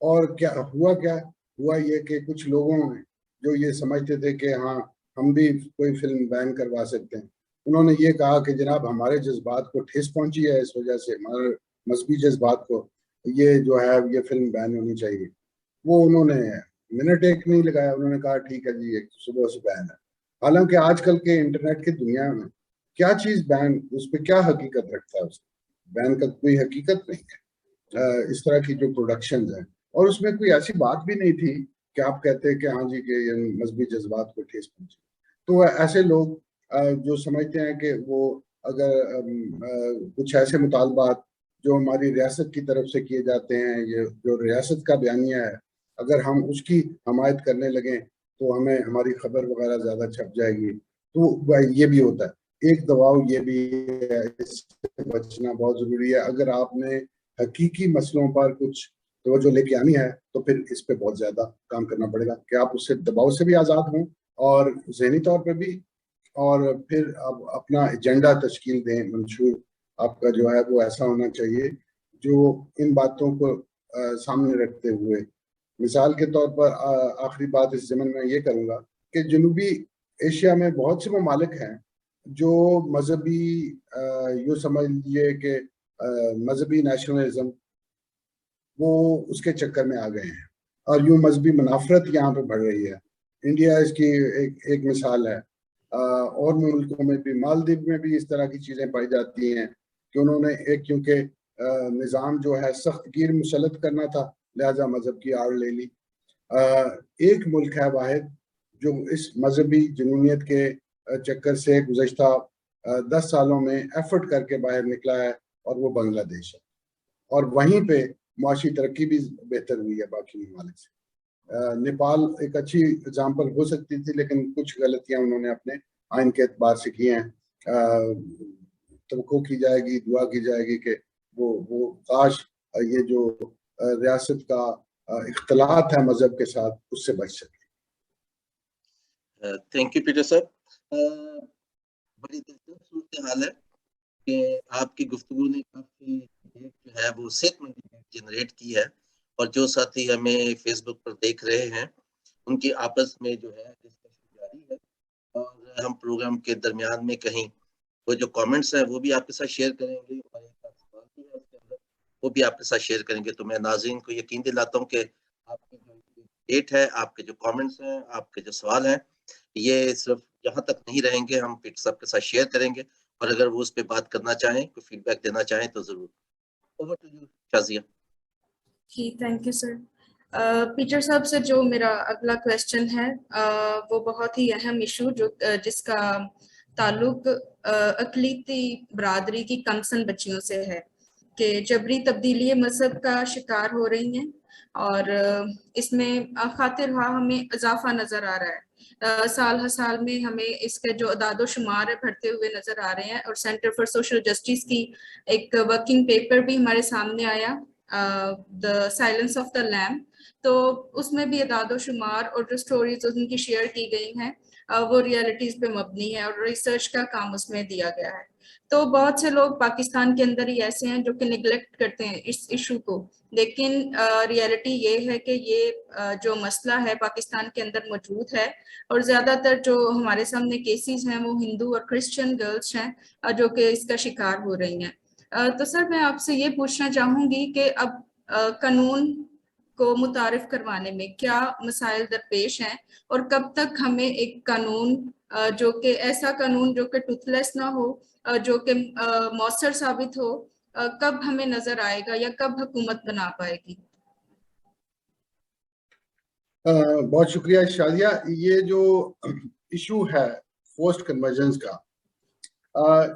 [SPEAKER 3] اور کیا ہوا یہ کہ کچھ لوگوں نے جو یہ سمجھتے تھے کہ ہاں ہم بھی کوئی فلم بین کروا سکتے ہیں، انہوں نے یہ کہا کہ جناب ہمارے جذبات کو ٹھیس پہنچی ہے، اس وجہ سے ہمارے مذہبی جذبات کو یہ جو ہے یہ فلم بین ہونی چاہیے. وہ انہوں نے منٹ ایک نہیں لگایا، انہوں نے کہا ٹھیک ہے جی صبح سے بین ہے. حالانکہ آج کل کے انٹرنیٹ کی دنیا میں کیا چیز بین، اس پہ کیا حقیقت رکھتا ہے؟ اس بین کا کوئی حقیقت نہیں ہے. اس طرح کی جو پروڈکشنز ہیں، اور اس میں کوئی ایسی بات بھی نہیں تھی کہ آپ کہتے کہ ہاں جی کہ یہ مذہبی جذبات کو ٹھیس پہنچے. تو ایسے لوگ جو سمجھتے ہیں کہ وہ اگر کچھ ایسے مطالبات جو ہماری ریاست کی طرف سے کیے جاتے ہیں، یہ جو ریاست کا بیانیہ ہے، اگر ہم اس کی حمایت کرنے لگیں تو ہمیں ہماری خبر وغیرہ زیادہ چھپ جائے گی. تو یہ بھی ہوتا ہے. ایک دباؤ یہ بھی ہے، اس سے بچنا بہت ضروری ہے. اگر آپ نے حقیقی مسئلوں پر کچھ توجہ لے کے آنی ہے تو پھر اس پہ بہت زیادہ کام کرنا پڑے گا کہ آپ اس سے دباؤ سے بھی آزاد ہوں، اور ذہنی طور پہ بھی، اور پھر آپ اپنا ایجنڈا تشکیل دیں. منشور آپ کا جو ہے وہ ایسا ہونا چاہیے جو ان باتوں کو سامنے رکھتے ہوئے. مثال کے طور پر آخری بات اس ضمن میں یہ کروں گا کہ جنوبی ایشیا میں بہت سے ممالک ہیں جو مذہبی یوں سمجھ لیجیے کہ مذہبی نیشنلزم وہ اس کے چکر میں آ گئے ہیں، اور یوں مذہبی منافرت یہاں پہ بڑھ رہی ہے. انڈیا اس کی ایک مثال ہے. اور ملکوں میں بھی، مالدیو میں بھی اس طرح کی چیزیں پائی جاتی ہیں کہ انہوں نے ایک کیونکہ نظام جو ہے سخت گیر مسلط کرنا تھا، لہذا مذہب کی آڑ لے لی. ایک ملک ہے واحد جو اس مذہبی جنونیت کے چکر سے گزشتہ 10 سالوں میں ایفرٹ کر کے باہر نکلا ہے، اور وہ بنگلہ دیش ہے. اور وہیں پہ معاشی ترقی بھی بہتر ہوئی ہے باقی ممالک سے. نیپال ایک اچھی اگزامپل ہو سکتی تھی، لیکن کچھ غلطیاں انہوں نے اپنے آئین کے اعتبار سے کی ہیں. توقع کی جائے گی، دعا کی جائے گی کہ وہ کاش یہ جو ریاست کا اختلاط ہے مذہب کے ساتھ اس سے بچ سکے.
[SPEAKER 1] تھینک یو پیٹر صاحب. بڑی دلچسپ صورتحال ہے کہ آپ کی گفتگو نے کافی جو ہے وہ صحت مند جنریٹ کی ہے، اور جو ساتھی ہمیں فیس بک پر دیکھ رہے ہیں ان کی آپس میں جو ہے ڈسکشن جاری ہے. اور ہم پروگرام کے درمیان میں کہیں وہ جو کامنٹس ہیں وہ بھی آپ کے ساتھ شیئر کریں گے، اور ایک سوال بھی ہے اس کے اندر وہ بھی آپ کے ساتھ شیئر کریں گے. تو میں ناظرین کو یقین دلاتا ہوں کہ آپ کی جو ڈیٹ ہے، آپ کے جو کامنٹس ہیں، آپ کے جو سوال ہیں، یہ صرف یہاں تک نہیں رہیں گے، ہم پیٹر صاحب کے ساتھ شیئر کریں گے. اور اگر وہ اس پہ بات کرنا چاہیں، کوئی فیڈ بیک دینا چاہیں تو ضرور. Over to you Shazia.
[SPEAKER 2] جی تھینک یو سر. پیٹر صاحب سے جو میرا اگلا کویسچن ہے وہ بہت ہی اہم ایشو جس کا تعلق اقلیتی برادری کی کمسن بچیوں سے ہے کہ جبری تبدیلی مذہب کا شکار ہو رہی ہیں، اور اس میں خاطر خواہ ہمیں اضافہ نظر آ رہا ہے. سال ہر سال میں ہمیں اس کے جو اعداد و شمار ہے بڑھتے ہوئے نظر آ رہے ہیں. اور سینٹر فار سوشل جسٹس کی ایک ورکنگ پیپر بھی ہمارے سامنے آیا، دا سائلنس آف دا لیم. تو اس میں بھی اعداد و شمار اور جو سٹوریز ان کی شیئر کی گئی ہیں وہ ریالٹیز پہ مبنی ہے، اور ریسرچ کا کام اس میں دیا گیا ہے. تو بہت سے لوگ پاکستان کے اندر ہی ایسے ہیں جو کہ نگلیکٹ کرتے ہیں اس ایشو کو، لیکن ریالٹی یہ ہے کہ یہ جو مسئلہ ہے پاکستان کے اندر موجود ہے، اور زیادہ تر جو ہمارے سامنے کیسز ہیں وہ ہندو اور کرسچن گرلس ہیں جو کہ اس کا شکار ہو رہی ہیں. تو سر میں آپ سے یہ پوچھنا چاہوں گی کہ اب قانون کو متعارف کروانے میں کیا مسائل درپیش ہیں، اور کب تک ہمیں ایک قانون جو کہ ایسا قانون جو کہ ٹوتھ لیس نہ ہو، جو کہ مؤثر ثابت ہو، کب ہمیں نظر آئے گا یا کب حکومت بنا پائے گی؟
[SPEAKER 3] بہت شکریہ شازیہ. یہ جو ایشو ہے فورسڈ کنورژنز کا،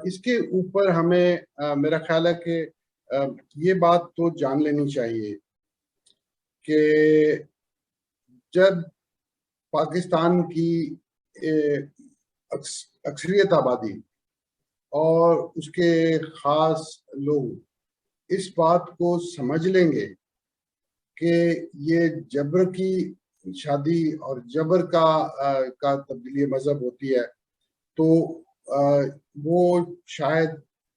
[SPEAKER 3] اس کے اوپر ہمیں میرا خیال ہے کہ یہ بات تو جان لینی چاہیے کہ جب پاکستان کی اکثریت آبادی اور اس کے خاص لوگ اس بات کو سمجھ لیں گے کہ یہ جبر کی شادی اور جبر کا تبدیلی مذہب ہوتی ہے، تو وہ شاید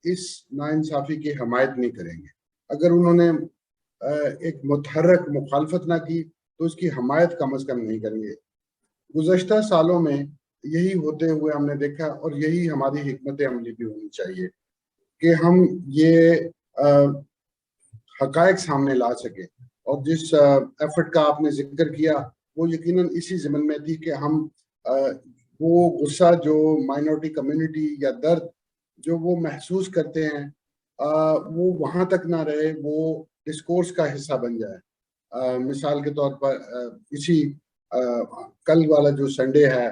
[SPEAKER 3] اس ناانصافی کی حمایت نہیں کریں گے۔ اگر انہوں نے ایک متحرک مخالفت نہ کی تو اس کی حمایت کم از کم نہیں کریں گے۔ گزشتہ سالوں میں یہی ہوتے ہوئے ہم نے دیکھا، اور یہی ہماری حکمت عملی بھی ہونی چاہیے کہ ہم یہ حقائق سامنے لا سکیں۔ اور جس ایفرٹ کا آپ نے ذکر کیا وہ یقیناً اسی ضمن میں تھی کہ ہم وہ غصہ جو مائنورٹی کمیونٹی یا درد جو وہ محسوس کرتے ہیں وہ وہاں تک نہ رہے، وہ ڈسکورس کا حصہ بن جائے۔ مثال کے طور پر اسی کل والا جو سنڈے ہے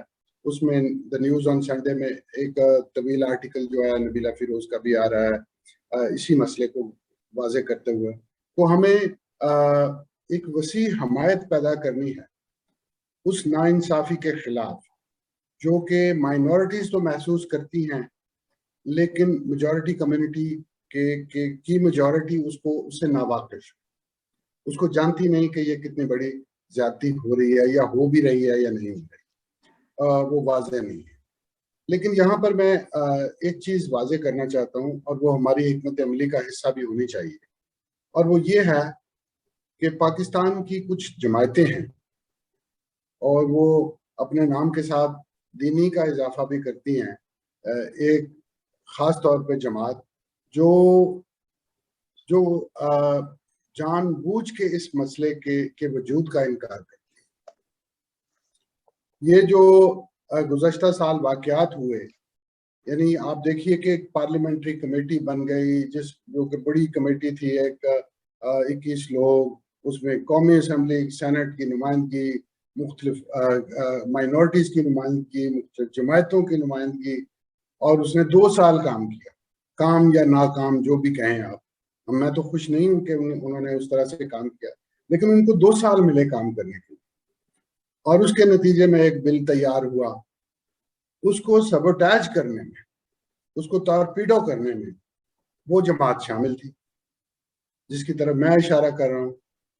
[SPEAKER 3] اس میں دا نیوز آن سنڈے میں ایک طویل آرٹیکل جو ہے نبیلہ فیروز کا بھی آ رہا ہے اسی مسئلے کو واضح کرتے ہوئے۔ تو ہمیں ایک وسیع حمایت پیدا کرنی ہے اس ناانصافی کے خلاف جو کہ مائنورٹیز تو محسوس کرتی ہیں، لیکن میجورٹی کمیونٹی کی میجورٹی اس سے ناواقف، اس کو جانتی نہیں کہ یہ کتنی بڑی زیادتی ہو رہی ہے یا ہو بھی رہی ہے یا نہیں ہو رہی، وہ واضح نہیں ہے۔ لیکن یہاں پر میں ایک چیز واضح کرنا چاہتا ہوں، اور وہ ہماری حکمت عملی کا حصہ بھی ہونی چاہیے، اور وہ یہ ہے کہ پاکستان کی کچھ جماعتیں ہیں اور وہ اپنے نام کے ساتھ دینی کا اضافہ بھی کرتی ہیں۔ ایک خاص طور پہ جماعت جو جان بوجھ کے اس مسئلے کے وجود کا انکار کرتی ہے۔ یہ جو گزشتہ سال واقعات ہوئے، یعنی آپ دیکھیے کہ ایک پارلیمنٹری کمیٹی بن گئی جو کہ بڑی کمیٹی تھی، ایک 21 لوگ، اس میں قومی اسمبلی سینٹ کی نمائندگی، مختلف مائنورٹیز کی نمائندگی، مختلف جماعتوں کی نمائندگی، اور اس نے 2 سال کام کیا، کام یا ناکام جو بھی کہیں آپ۔ میں تو خوش نہیں ہوں کہ انہوں نے اس طرح سے کام کیا، لیکن ان کو 2 سال ملے کام کرنے کے، اور اس کے نتیجے میں ایک بل تیار ہوا۔ اس کو سبوٹیج کرنے میں، اس کو ٹارپیڈو کرنے میں وہ جماعت شامل تھی جس کی طرف میں اشارہ کر رہا ہوں۔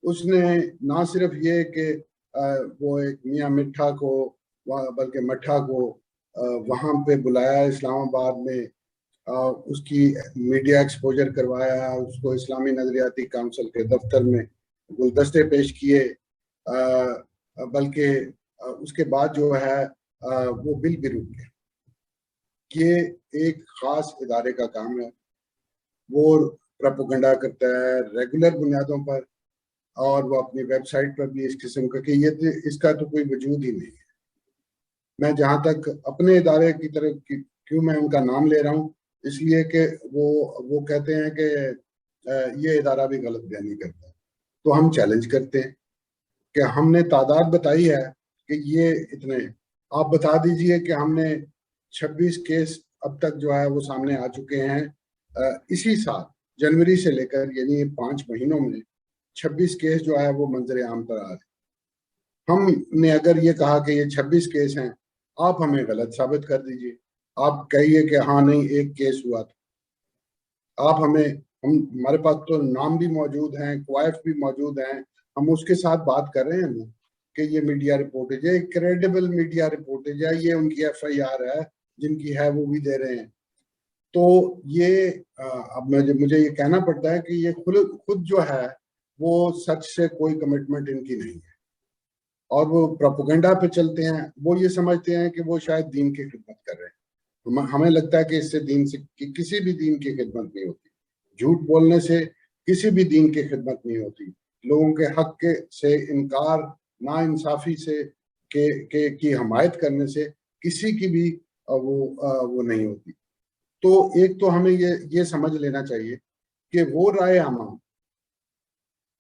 [SPEAKER 3] اس نے نہ صرف یہ کہ وہ ایک میاں مٹھا کو بلکہ مٹھا کو وہاں پہ بلایا اسلام آباد میں، اس کی میڈیا ایکسپوجر کروایا، اس کو اسلامی نظریاتی کونسل کے دفتر میں گلدستے پیش کیے، بلکہ اس کے بعد جو ہے وہ بل بھی رک گیا۔ یہ ایک خاص ادارے کا کام ہے، وہ پروپیگنڈا کرتا ہے ریگولر بنیادوں پر، اور وہ اپنی ویب سائٹ پر بھی اس قسم کا کہ اس کا تو کوئی وجود ہی نہیں ہے۔ میں جہاں تک اپنے ادارے کی طرف کیوں میں ان کا نام لے رہا ہوں، اس لیے کہ وہ کہتے ہیں کہ یہ ادارہ بھی غلط بیانی کرتا ہے، تو ہم چیلنج کرتے ہیں کہ ہم نے تعداد بتائی ہے کہ یہ اتنے، آپ بتا دیجئے کہ ہم نے 26 کیس اب تک جو ہے وہ سامنے آ چکے ہیں اسی سال جنوری سے لے کر، یعنی 5 مہینوں میں 26 کیس جو ہے وہ منظر عام پر آ رہے ہیں۔ ہم نے اگر یہ کہا کہ یہ 26 کیس ہیں، آپ ہمیں غلط ثابت کر دیجئے، آپ کہیے کہ ہاں نہیں ایک کیس ہوا تھا، آپ ہمارے پاس تو نام بھی موجود ہیں، کوائف بھی موجود ہیں، ہم اس کے ساتھ بات کر رہے ہیں کہ یہ میڈیا رپورٹیج ہے، کریڈیبل میڈیا رپورٹیج ہے، یہ ان کی FIR ہے، جن کی ہے وہ بھی دے رہے ہیں۔ تو یہ اب مجھے یہ کہنا پڑتا ہے کہ یہ خود جو ہے وہ سچ سے کوئی کمٹمنٹ ان کی نہیں ہے، اور وہ پروپیگنڈا پہ چلتے ہیں۔ وہ یہ سمجھتے ہیں کہ وہ شاید دین کی خدمت کر رہے ہیں، ہمیں لگتا ہے کہ اس سے دین سے کسی بھی دین کی خدمت نہیں ہوتی، جھوٹ بولنے سے کسی بھی دین کی خدمت نہیں ہوتی، لوگوں کے حق سے انکار، ناانصافی سے کی حمایت کرنے سے کسی کی بھی وہ نہیں ہوتی۔ تو ایک تو ہمیں یہ سمجھ لینا چاہیے کہ وہ رائے عامہ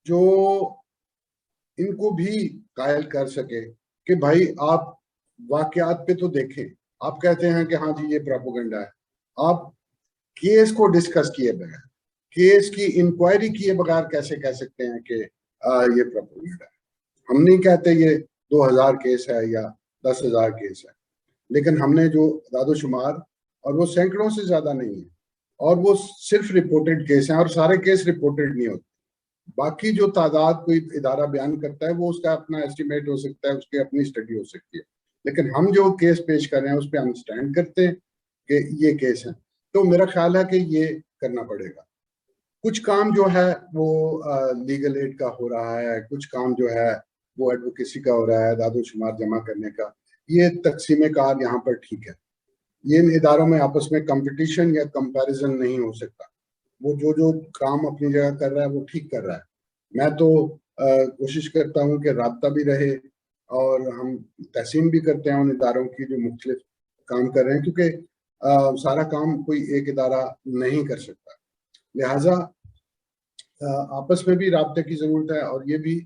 [SPEAKER 3] جو ان کو بھی قائل کر سکے کہ بھائی آپ واقعات پہ تو دیکھیں، آپ کہتے ہیں کہ ہاں جی یہ پروپیگنڈا ہے، آپ کیس کو ڈسکس کیے بغیر، کیس کی انکوائری کیے بغیر کیسے کہہ سکتے ہیں کہ یہ پروپیگنڈا ہے؟ ہم نہیں کہتے یہ 2000 کیس ہے یا 10,000 کیس ہے، لیکن ہم نے جو اعداد و شمار، اور وہ سینکڑوں سے زیادہ نہیں ہے، اور وہ صرف رپورٹڈ کیس ہیں، اور سارے کیس رپورٹڈ نہیں ہوتے. باقی جو تعداد کوئی ادارہ بیان کرتا ہے وہ اس کا اپنا ایسٹیمیٹ ہو سکتا ہے، اس کی اپنی اسٹڈی ہو سکتی ہے، لیکن ہم جو کیس پیش کر رہے ہیں اس پہ ہم سٹینڈ کرتے ہیں کہ یہ کیس ہے. تو میرا خیال ہے کہ یہ کرنا پڑے گا. کچھ کام جو ہے وہ لیگل ایڈ کا ہو رہا ہے، کچھ کام جو ہے وہ ایڈوکیسی کا ہو رہا ہے، اعداد و شمار جمع کرنے کا. یہ تقسیم کار یہاں پر ٹھیک ہے. یہ ان اداروں میں آپس میں کمپٹیشن یا کمپیریزن نہیں ہو سکتا. وہ جو کام اپنی جگہ کر رہا ہے وہ ٹھیک کر رہا ہے. میں تو کوشش کرتا ہوں کہ رابطہ بھی رہے، اور ہم تحسین بھی کرتے ہیں ان اداروں کی جو مختلف کام کر رہے ہیں، کیونکہ سارا کام کوئی ایک ادارہ نہیں کر سکتا. لہٰذا آپس میں بھی رابطے کی ضرورت ہے، اور یہ بھی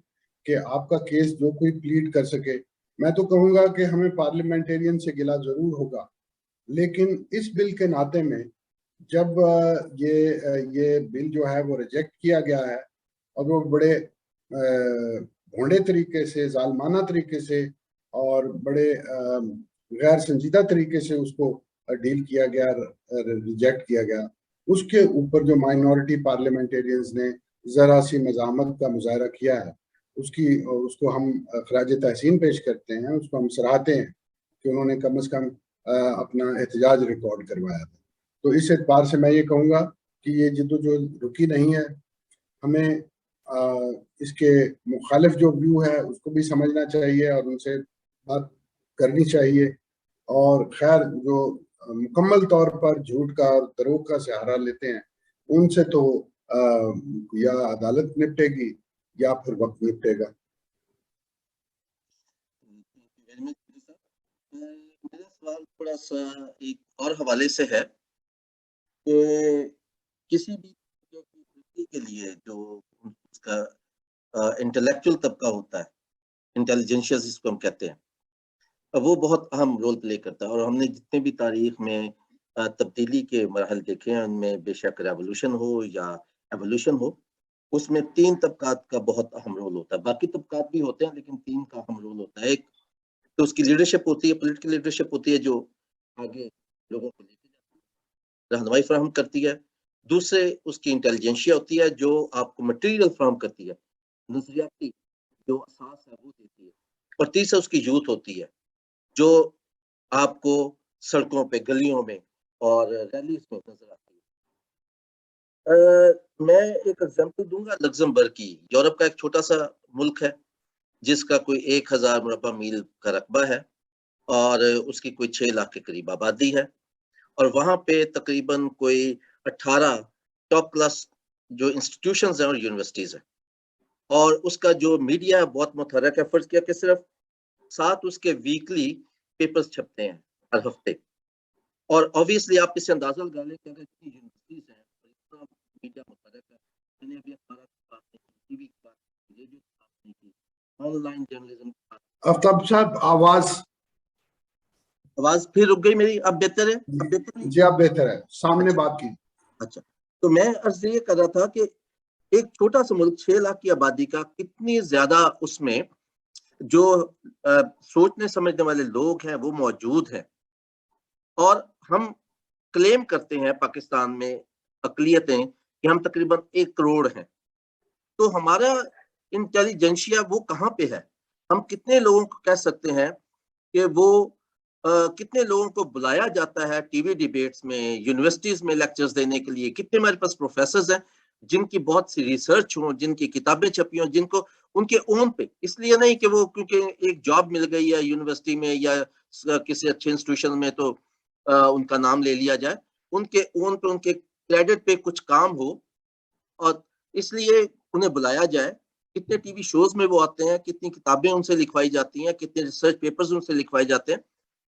[SPEAKER 3] کہ آپ کا کیس جو کوئی پلیڈ کر سکے. میں تو کہوں گا کہ ہمیں پارلیمنٹیرین سے گلہ ضرور ہوگا، لیکن اس بل کے ناطے میں جب یہ بل جو ہے وہ ریجیکٹ کیا گیا ہے، اور وہ بڑے بھونڈے طریقے سے، ظالمانہ طریقے سے، اور بڑے غیر سنجیدہ طریقے سے اس کو ڈیل کیا گیا، ریجیکٹ کیا گیا، اس کے اوپر جو مائنورٹی پارلیمنٹیرینز نے ذرا سی مزاحمت کا مظاہرہ کیا ہے، اس کو ہم خراج تحسین پیش کرتے ہیں، اس کو ہم سراہتے ہیں کہ انہوں نے کم از کم اپنا احتجاج ریکارڈ کروایا تھا. تو اس اعتبار سے میں یہ کہوں گا کہ یہ جدوجہد رکی نہیں ہے. ہمیں اس کے مخالف جو ویو ہے اس کو بھی سمجھنا چاہیے اور ان سے بات کرنی چاہیے. اور خیر جو مکمل طور پر جھوٹ کا اور دروغ کا سہارا لیتے ہیں، ان سے تو یا عدالت نپٹے گی یا پھر وقت نپٹے گا.
[SPEAKER 1] میرا سوال تھوڑا سا ایک اور حوالے سے ہے کہ کسی بھی کے لیے جو اس کا انٹلیکچوئل طبقہ ہوتا ہے، انٹیلیجنشیا جس کو ہم کہتے ہیں، وہ بہت اہم رول پلے کرتا ہے. اور ہم نے جتنے بھی تاریخ میں تبدیلی کے مراحل دیکھے ہیں، ان میں بے شک ریولوشن ہو یا ایوولوشن ہو، اس میں 3 طبقات کا بہت اہم رول ہوتا ہے. باقی طبقات بھی ہوتے ہیں لیکن 3 کا اہم رول ہوتا ہے. ایک تو اس کی لیڈرشپ ہوتی ہے، پولیٹیکل لیڈرشپ ہوتی ہے، جو آگے لوگوں کو لے کے جاتی ہے، رہنمائی فراہم کرتی ہے. دوسرے اس کی انٹیلیجنشیا ہوتی ہے جو آپ کو مٹیریل فراہم کرتی ہے، نظریاتی جو اساس ہے وہ دیتی ہے. اور تیسرا اس کی یوتھ ہوتی ہے جو آپ کو سڑکوں پہ، گلیوں میں اور ریلیز میں نظر آتی ہے. میں ایک ایگزامپل دوں گا لگزمبرگ کی. یورپ کا ایک چھوٹا سا ملک ہے جس کا کوئی 1000 مربع میل کا رقبہ ہے، اور اس کی کوئی 6 لاکھ کے قریب آبادی ہے. اور وہاں پہ تقریباً کوئی 18 ٹاپ کلاس جو انسٹیٹیوشنز ہیں اور یونیورسٹیز ہیں. اور اس کا جو میڈیا بہت متحرک ہے. فرض کیا کہ صرف 7 اس کے ویکلی پیپرز چھپتے ہیں ہر ہفتے. اور obviously آپ اس سے اندازہ لگا لیں کہ اگر اتنی یونیورسٹیز ہیں اور اتنا میڈیا متحرک ہے، میں نے ابھی اخبارات کی بات نہیں کی، ٹی وی کی بات نہیں کی، ریڈیو کی بات نہیں کی، آن لائن جرنلزم کی بات.
[SPEAKER 3] آفتاب صاحب
[SPEAKER 1] آواز پھر رک گئی میری. اب بہتر ہے؟ اب بہتر نہیں؟
[SPEAKER 3] جی اب بہتر ہے، سامنے بات کی.
[SPEAKER 1] اچھا، تو میں عرض یہ کر رہا تھا کہ ایک چھوٹا سا ملک 6 لاکھ کی آبادی کا کتنی زیادہ اس میں جو سوچنے سمجھنے والے لوگ ہیں وہ موجود ہیں. اور ہم کلیم کرتے ہیں پاکستان میں اقلیتیں کہ ہم تقریباً 1 کروڑ ہیں. تو ہمارا انٹیلیجنشیا وہ کہاں پہ ہے؟ ہم کتنے لوگوں کو کہہ سکتے ہیں کہ وہ کتنے لوگوں کو بلایا جاتا ہے ٹی وی ڈیبیٹس میں، یونیورسٹیز میں لیکچرز دینے کے لیے؟ کتنے ہمارے پاس پروفیسرز ہیں جن کی بہت سی ریسرچ ہوں، جن کی کتابیں چھپی ہوں، جن کو ان کے اون پہ، اس لیے نہیں کہ وہ کیونکہ ایک جاب مل گئی ہے یونیورسٹی میں یا کسی اچھے انسٹیٹیوشن میں تو ان کا نام لے لیا جائے. ان کے اون پہ، ان کے کریڈٹ پہ کچھ کام ہو اور اس لیے انہیں بلایا جائے. کتنے ٹی وی شوز میں وہ آتے ہیں، کتنی کتابیں ان سے لکھوائی جاتی ہیں، کتنے ریسرچ پیپرز ان سے لکھوائے جاتے ہیں.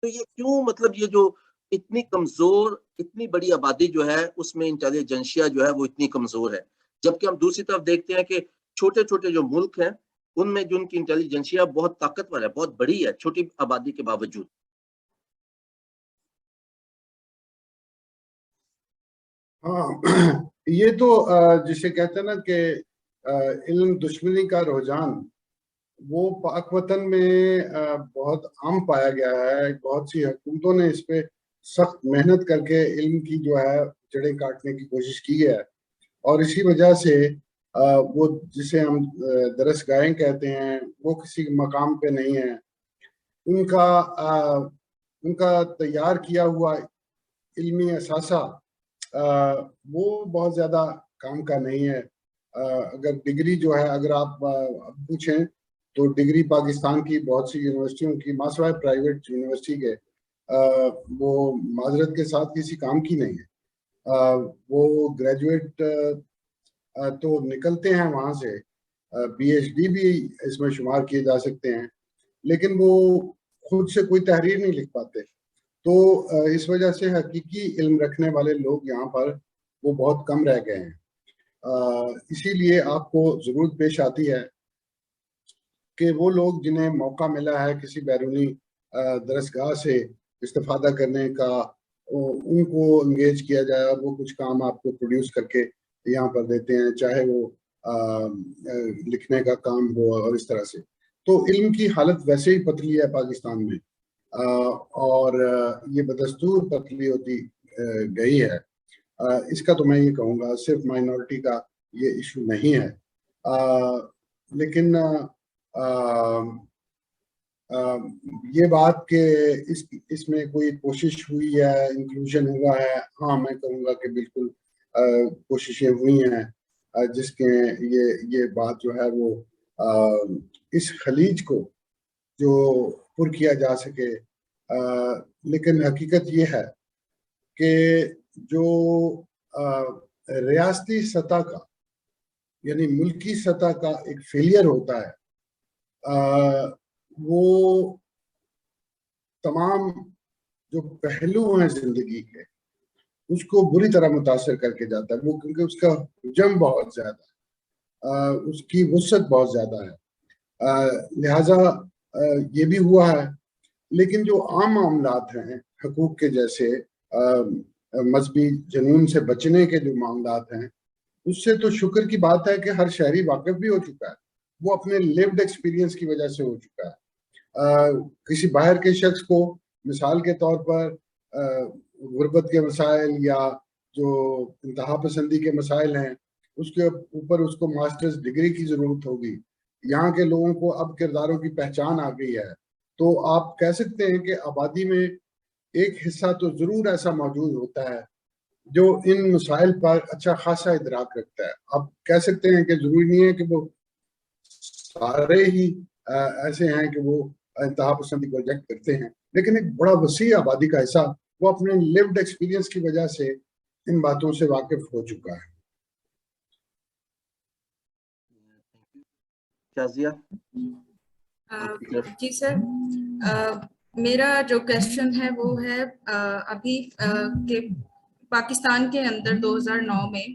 [SPEAKER 1] تو یہ کیوں، مطلب یہ جو اتنی کمزور، اتنی بڑی آبادی جو ہے اس میں انٹیلیجنشیا جو ہے وہ اتنی کمزور ہے، جبکہ ہم دوسری طرف دیکھتے ہیں کہ چھوٹے چھوٹے جو ملک ہیں ان میں جو ان کی انٹیلیجنشیا بہت طاقتور ہے، بہت بڑی ہے چھوٹی آبادی کے باوجود.
[SPEAKER 3] ہاں یہ تو جسے کہتے ہیں نا کہ علم دشمنی کا رجحان، وہ پاک وطن میں بہت عام پایا گیا ہے. بہت سی حکومتوں نے اس پہ سخت محنت کر کے علم کی جو ہے جڑیں کاٹنے کی کوشش کی ہے, اور اسی وجہ سے وہ جسے ہم درسگاہیں کہتے ہیں وہ کسی مقام پہ نہیں ہیں. ان کا تیار کیا ہوا علمی اثاثہ وہ بہت زیادہ کام کا نہیں ہے. اگر ڈگری جو ہے اگر آپ پوچھیں تو ڈگری پاکستان کی بہت سی یونیورسٹیوں کی ماسوائے پرائیویٹ یونیورسٹی کے وہ معذرت کے ساتھ کسی کام کی نہیں ہے. وہ گریجویٹ تو نکلتے ہیں وہاں سے, پی ایچ ڈی بھی اس میں شمار کیے جا سکتے ہیں, لیکن وہ خود سے کوئی تحریر نہیں لکھ پاتے. تو اس وجہ سے حقیقی علم رکھنے والے لوگ یہاں پر وہ بہت کم رہ گئے ہیں. اسی لیے آپ کو ضرورت پیش آتی ہے کہ وہ لوگ جنہیں موقع ملا ہے کسی بیرونی درسگاہ سے استفادہ کرنے کا, ان کو انگیج کیا جائے اور وہ کچھ کام آپ کو پروڈیوس کر کے یہاں پر دیتے ہیں, چاہے وہ لکھنے کا کام ہو اور اس طرح سے. تو علم کی حالت ویسے ہی پتلی ہے پاکستان میں, اور یہ بدستور پتلی ہوتی گئی ہے. اس کا تو میں یہ کہوں گا صرف مائنورٹی کا یہ ایشو نہیں ہے, لیکن یہ بات کہ اس میں کوئی کوشش ہوئی ہے, انکلوژن ہوا ہے, ہاں میں کہوں گا کہ بالکل کوششیں ہوئی ہیں جس کے یہ بات جو ہے وہ اس خلیج کو جو پر کیا جا سکے. لیکن حقیقت یہ ہے کہ جو ریاستی سطح کا یعنی ملکی سطح کا ایک فیلئر ہوتا ہے, وہ تمام جو پہلو ہیں زندگی کے اس کو بری طرح متاثر کر کے جاتا ہے. وہ کیونکہ اس کا حجم بہت زیادہ ہے, اس کی وسعت بہت زیادہ ہے, لہٰذا یہ بھی ہوا ہے. لیکن جو عام معاملات ہیں حقوق کے جیسے مذہبی جنون سے بچنے کے جو معاملات ہیں, اس سے تو شکر کی بات ہے کہ ہر شہری واقف بھی ہو چکا ہے, وہ اپنے لیوڈ ایکسپیرینس کی وجہ سے ہو چکا ہے. کسی باہر کے شخص کو مثال کے طور پر غربت کے مسائل یا جو انتہا پسندی کے مسائل ہیں اس کے اوپر اس کو ماسٹرز ڈگری کی ضرورت ہوگی. یہاں کے لوگوں کو اب کرداروں کی پہچان آ گئی ہے, تو آپ کہہ سکتے ہیں کہ آبادی میں ایک حصہ تو ضرور ایسا موجود ہوتا ہے جو ان مسائل پر اچھا خاصا ادراک رکھتا ہے. آپ کہہ سکتے ہیں کہ ضروری نہیں ہے کہ وہ سارے ہی ایسے ہیں کہ وہ انتہا پسندی کو ریجیکٹ کرتے ہیں, لیکن ایک بڑا وسیع آبادی کا حصہ وہ اپنے لیوڈ ایکسپیرینس کی وجہ سے ان باتوں سے واقف ہو چکا ہے.
[SPEAKER 2] جی سر, میرا جو کویسچن ہے وہ ہے ابھی کہ پاکستان کے اندر 2009 میں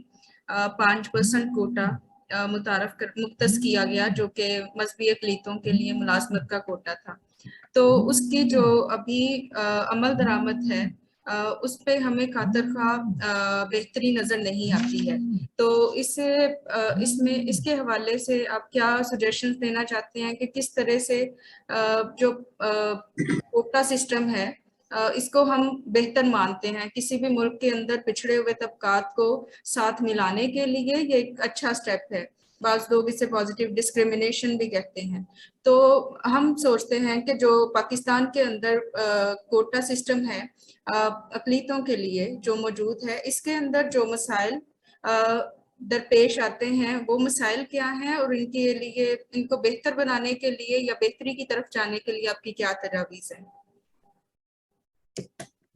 [SPEAKER 2] 5% کوٹا مختص کیا گیا جو کہ مذہبی اقلیتوں کے لیے ملازمت کا کوٹا تھا. تو اس کی جو ابھی عمل درآمد ہے اس پہ ہمیں خاطر خواہ بہتری نظر نہیں آتی ہے. تو اس کے حوالے سے آپ کیا سجیشنز دینا چاہتے ہیں کہ کس طرح سے جو کوٹا سسٹم ہے اس کو ہم بہتر مانتے ہیں کسی بھی ملک کے اندر پچھڑے ہوئے طبقات کو ساتھ ملانے کے لیے یہ ایک اچھا سٹیپ ہے. بعض لوگ اسے پازیٹیو ڈسکریمنیشن بھی کہتے ہیں. تو ہم سوچتے ہیں کہ جو پاکستان کے اندر کوٹا سسٹم ہے اقلیتوں کے لیے جو موجود ہے, اس کے اندر جو مسائل درپیش آتے ہیں وہ مسائل کیا ہیں, اور ان کے لیے ان کو بہتر بنانے کے لیے یا بہتری کی طرف جانے کے لیے آپ کی کیا تجاویز ہیں؟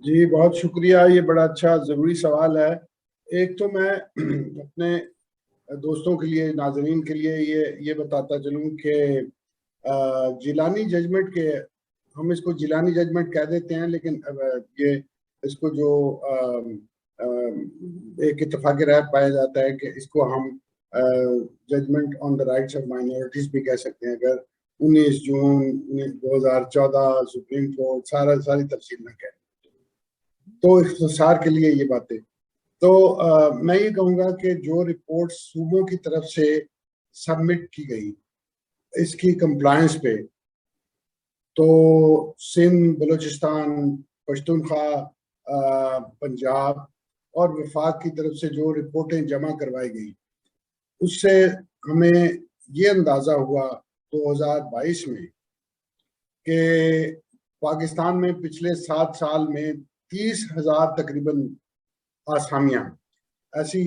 [SPEAKER 3] جی بہت شکریہ, یہ بڑا اچھا ضروری سوال ہے. ایک تو میں اپنے دوستوں کے لیے ناظرین کے لیے یہ بتاتا چلوں کہ جیلانی ججمنٹ کے, ہم اس کو جیلانی ججمنٹ کہہ دیتے ہیں, لیکن یہ اس کو جو ایک اتفاق رائے پایا جاتا ہے کہ اس کو ہم judgement on the rights of minorities بھی کہہ سکتے ہیں. اگر 19 جون 2014 سپریم کورٹ ساری تفصیل نہ کہہ تو اختصار کے لیے یہ باتیں. تو میں یہ کہوں گا کہ جو رپورٹ صوبوں کی طرف سے سبمٹ کی گئی اس کی کمپلائنس پہ تو سندھ، بلوچستان، پشتونخوا، پنجاب اور وفاق کی طرف سے جو رپورٹیں جمع کروائی گئیں اس سے ہمیں یہ اندازہ ہوا 2022 میں کہ پاکستان میں پچھلے 7 سال میں 30,000 تقریباً آسامیاں ایسی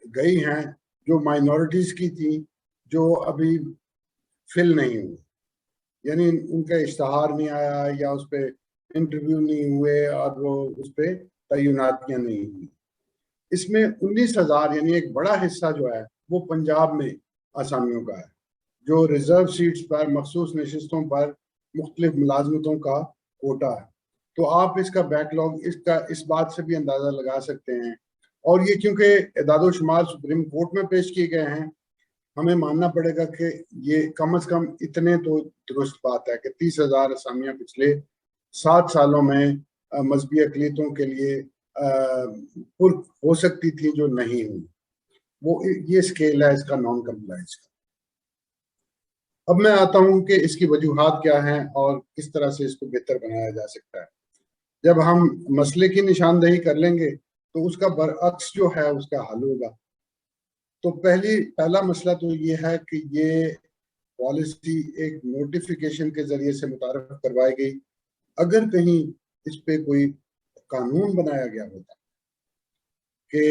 [SPEAKER 3] گئی ہیں جو مائنورٹیز کی تھیں، جو ابھی فل نہیں ہوئی، یعنی ان کا اشتہار نہیں آیا یا اس پہ انٹرویو نہیں ہوئے اور وہ اس پہ تعیناتیاں نہیں ہوئی۔ اس میں 19,000 یعنی ایک بڑا حصہ جو ہے وہ پنجاب میں آسامیوں کا ہے، جو ریزرو سیٹس پر مخصوص نشستوں پر مختلف ملازمتوں کا کوٹا ہے۔ تو آپ اس کا بیک لاگ اس بات سے بھی اندازہ لگا سکتے ہیں، اور یہ کیونکہ اعداد و شمار سپریم کورٹ میں پیش کیے گئے ہیں، ہمیں ماننا پڑے گا کہ یہ کم از کم اتنے تو درست بات ہے کہ 30,000 اسامیاں پچھلے 7 سالوں میں مذہبی اقلیتوں کے لیے پر ہو سکتی تھی جو نہیں ہوئی۔ وہ یہ سکیل ہے اس کا نان کمپلائنس کا۔ اب میں آتا ہوں کہ اس کی وجوہات کیا ہیں اور کس طرح سے اس کو بہتر بنایا جا سکتا ہے۔ جب ہم مسئلے کی نشاندہی کر لیں گے تو اس کا برعکس جو ہے اس کا حل ہوگا۔ تو پہلا مسئلہ تو یہ ہے کہ یہ پالیسی ایک نوٹیفیکیشن کے ذریعے سے متعارف کروائی گئی۔ اگر کہیں اس پہ کوئی قانون بنایا گیا ہوتا کہ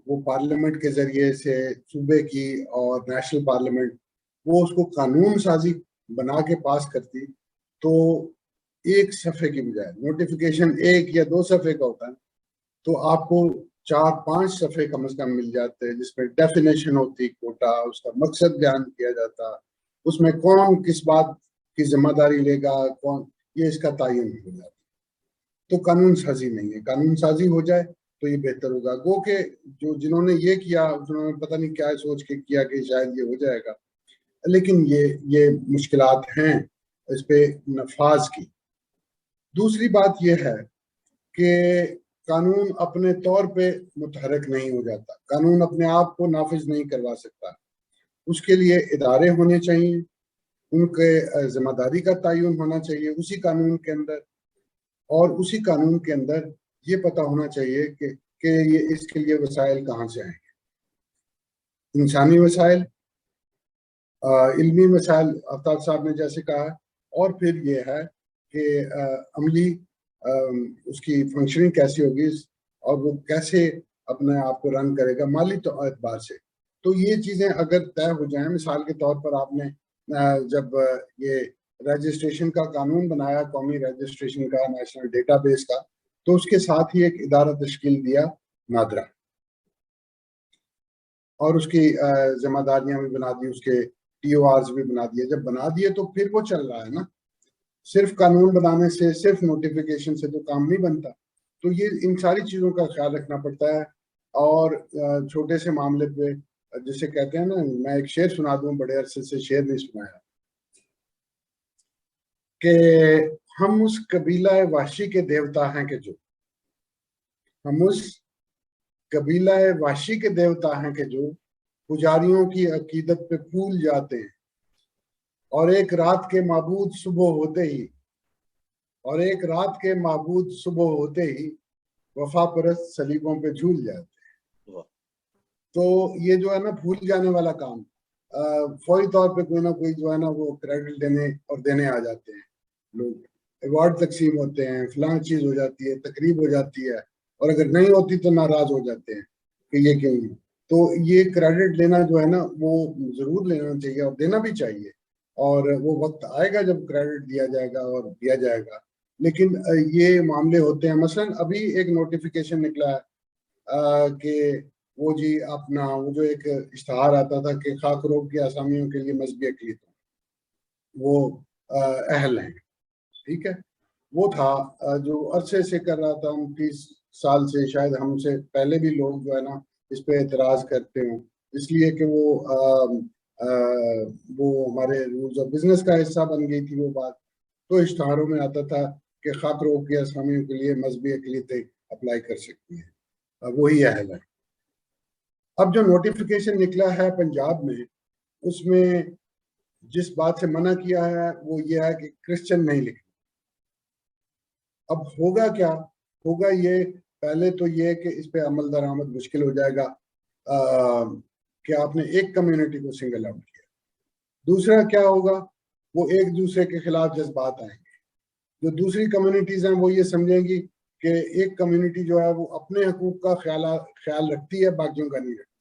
[SPEAKER 3] وہ پارلیمنٹ کے ذریعے سے صوبے کی اور نیشنل پارلیمنٹ وہ اس کو قانون سازی بنا کے پاس کرتی، تو ایک صفحے کی بجائے نوٹیفیکیشن 1 یا 2 صفحے کا ہوتا ہے تو آپ کو 4-5 صفحے کم از کم مل جاتے، جس میں ڈیفینیشن ہوتی کوٹا، اس کا مقصد بیان کیا جاتا، اس میں کون کس بات کی ذمہ داری لے گا، کون، یہ اس کا تعین ہو جاتا۔ تو قانون سازی نہیں ہے، قانون سازی ہو جائے تو یہ بہتر ہوگا۔ گو کہ جنہوں نے یہ کیا انہوں نے پتہ نہیں کیا سوچ کے کیا کہ شاید یہ ہو جائے گا، لیکن یہ مشکلات ہیں اس پہ نفاذ کی۔ دوسری بات یہ ہے کہ قانون اپنے طور پہ متحرک نہیں ہو جاتا، قانون اپنے آپ کو نافذ نہیں کروا سکتا، اس کے لیے ادارے ہونے چاہیے، ان کے ذمہ داری کا تعین ہونا چاہیے اسی قانون کے اندر، اور اسی قانون کے اندر یہ پتہ ہونا چاہیے کہ یہ اس کے لیے وسائل کہاں سے آئیں گے، انسانی وسائل، علمی وسائل آفتاب صاحب نے جیسے کہا، اور پھر یہ ہے کہ عملی اس کی فنکشننگ کیسی ہوگی اور وہ کیسے اپنے آپ کو رن کرے گا مالی اعتبار سے۔ تو یہ چیزیں اگر طے ہو جائیں، مثال کے طور پر آپ نے جب یہ رجسٹریشن کا قانون بنایا، قومی رجسٹریشن کا، نیشنل ڈیٹا بیس کا، تو اس کے ساتھ ہی ایک ادارہ تشکیل دیا نادرا، اور اس کی ذمہ داریاں بھی بنا دی، اس کے ٹی او آرز بھی بنا دیے۔ جب بنا دیے تو پھر وہ چل رہا ہے نا، صرف قانون بنانے سے، صرف نوٹیفیکیشن سے تو کام نہیں بنتا۔ تو یہ ان ساری چیزوں کا خیال رکھنا پڑتا ہے، اور چھوٹے سے معاملے پہ جسے کہتے ہیں نا، میں ایک شعر سنا دوں، بڑے عرصے سے شعر نہیں سنایا، کہ ہم اس قبیلہ وحشی کے دیوتا ہیں کہ جو، ہم اس قبیلہ وحشی کے دیوتا ہیں کہ جو پجاریوں کی عقیدت پہ پھول جاتے ہیں، اور ایک رات کے معبود صبح ہوتے ہی وفا پرست صلیبوں پہ جھول جاتے ہیں۔ تو یہ جو ہے نا بھول جانے والا کام، فوری طور پہ کوئی نہ کوئی جو ہے نا وہ کریڈٹ دینے آ جاتے ہیں، لوگ ایوارڈ تقسیم ہوتے ہیں، فلاں چیز ہو جاتی ہے، تقریب ہو جاتی ہے، اور اگر نہیں ہوتی تو ناراض ہو جاتے ہیں کہ یہ کیوں نہیں۔ تو یہ کریڈٹ لینا جو ہے نا وہ ضرور لینا چاہیے اور دینا بھی چاہیے، اور وہ وقت آئے گا جب کریڈٹ دیا جائے گا اور دیا جائے گا۔ لیکن یہ معاملے ہوتے ہیں، مثلا ابھی ایک نوٹیفیکیشن نکلا ہے کہ وہ جی اپنا وہ جو ایک اشتہار آتا تھا کہ خاک روگ کی آسامیوں کے لیے مذہبی اقلیتوں وہ اہل ہیں، ٹھیک ہے، وہ تھا جو عرصے سے کر رہا تھا، 29 سال سے، شاید ہم سے پہلے بھی لوگ جو ہے نا اس پہ اعتراض کرتے ہوں، اس لیے کہ وہ ہمارے رولز آف بزنس کا حصہ بن گئی تھی وہ بات۔ تو اشتہاروں میں آتا تھا کہ خاک روگ کی آسامیوں کے لیے مذہبی اقلیتیں اپلائی کر سکتی ہیں، وہی اہل ہے۔ اب جو نوٹیفیکیشن نکلا ہے پنجاب میں، اس میں جس بات سے منع کیا ہے وہ یہ ہے کہ کرسچن نہیں لکھنا. اب ہوگا کیا؟ ہوگا یہ، پہلے تو یہ کہ اس پہ عمل درآمد مشکل ہو جائے گا کہ آپ نے ایک کمیونٹی کو سنگل آؤٹ کیا. دوسرا کیا ہوگا، وہ ایک دوسرے کے خلاف جذبات آئیں گے. جو دوسری کمیونٹیز ہیں وہ یہ سمجھیں گی کہ ایک کمیونٹی جو ہے وہ اپنے حقوق کا خیال رکھتی ہے، باقیوں کا نہیں رکھتی.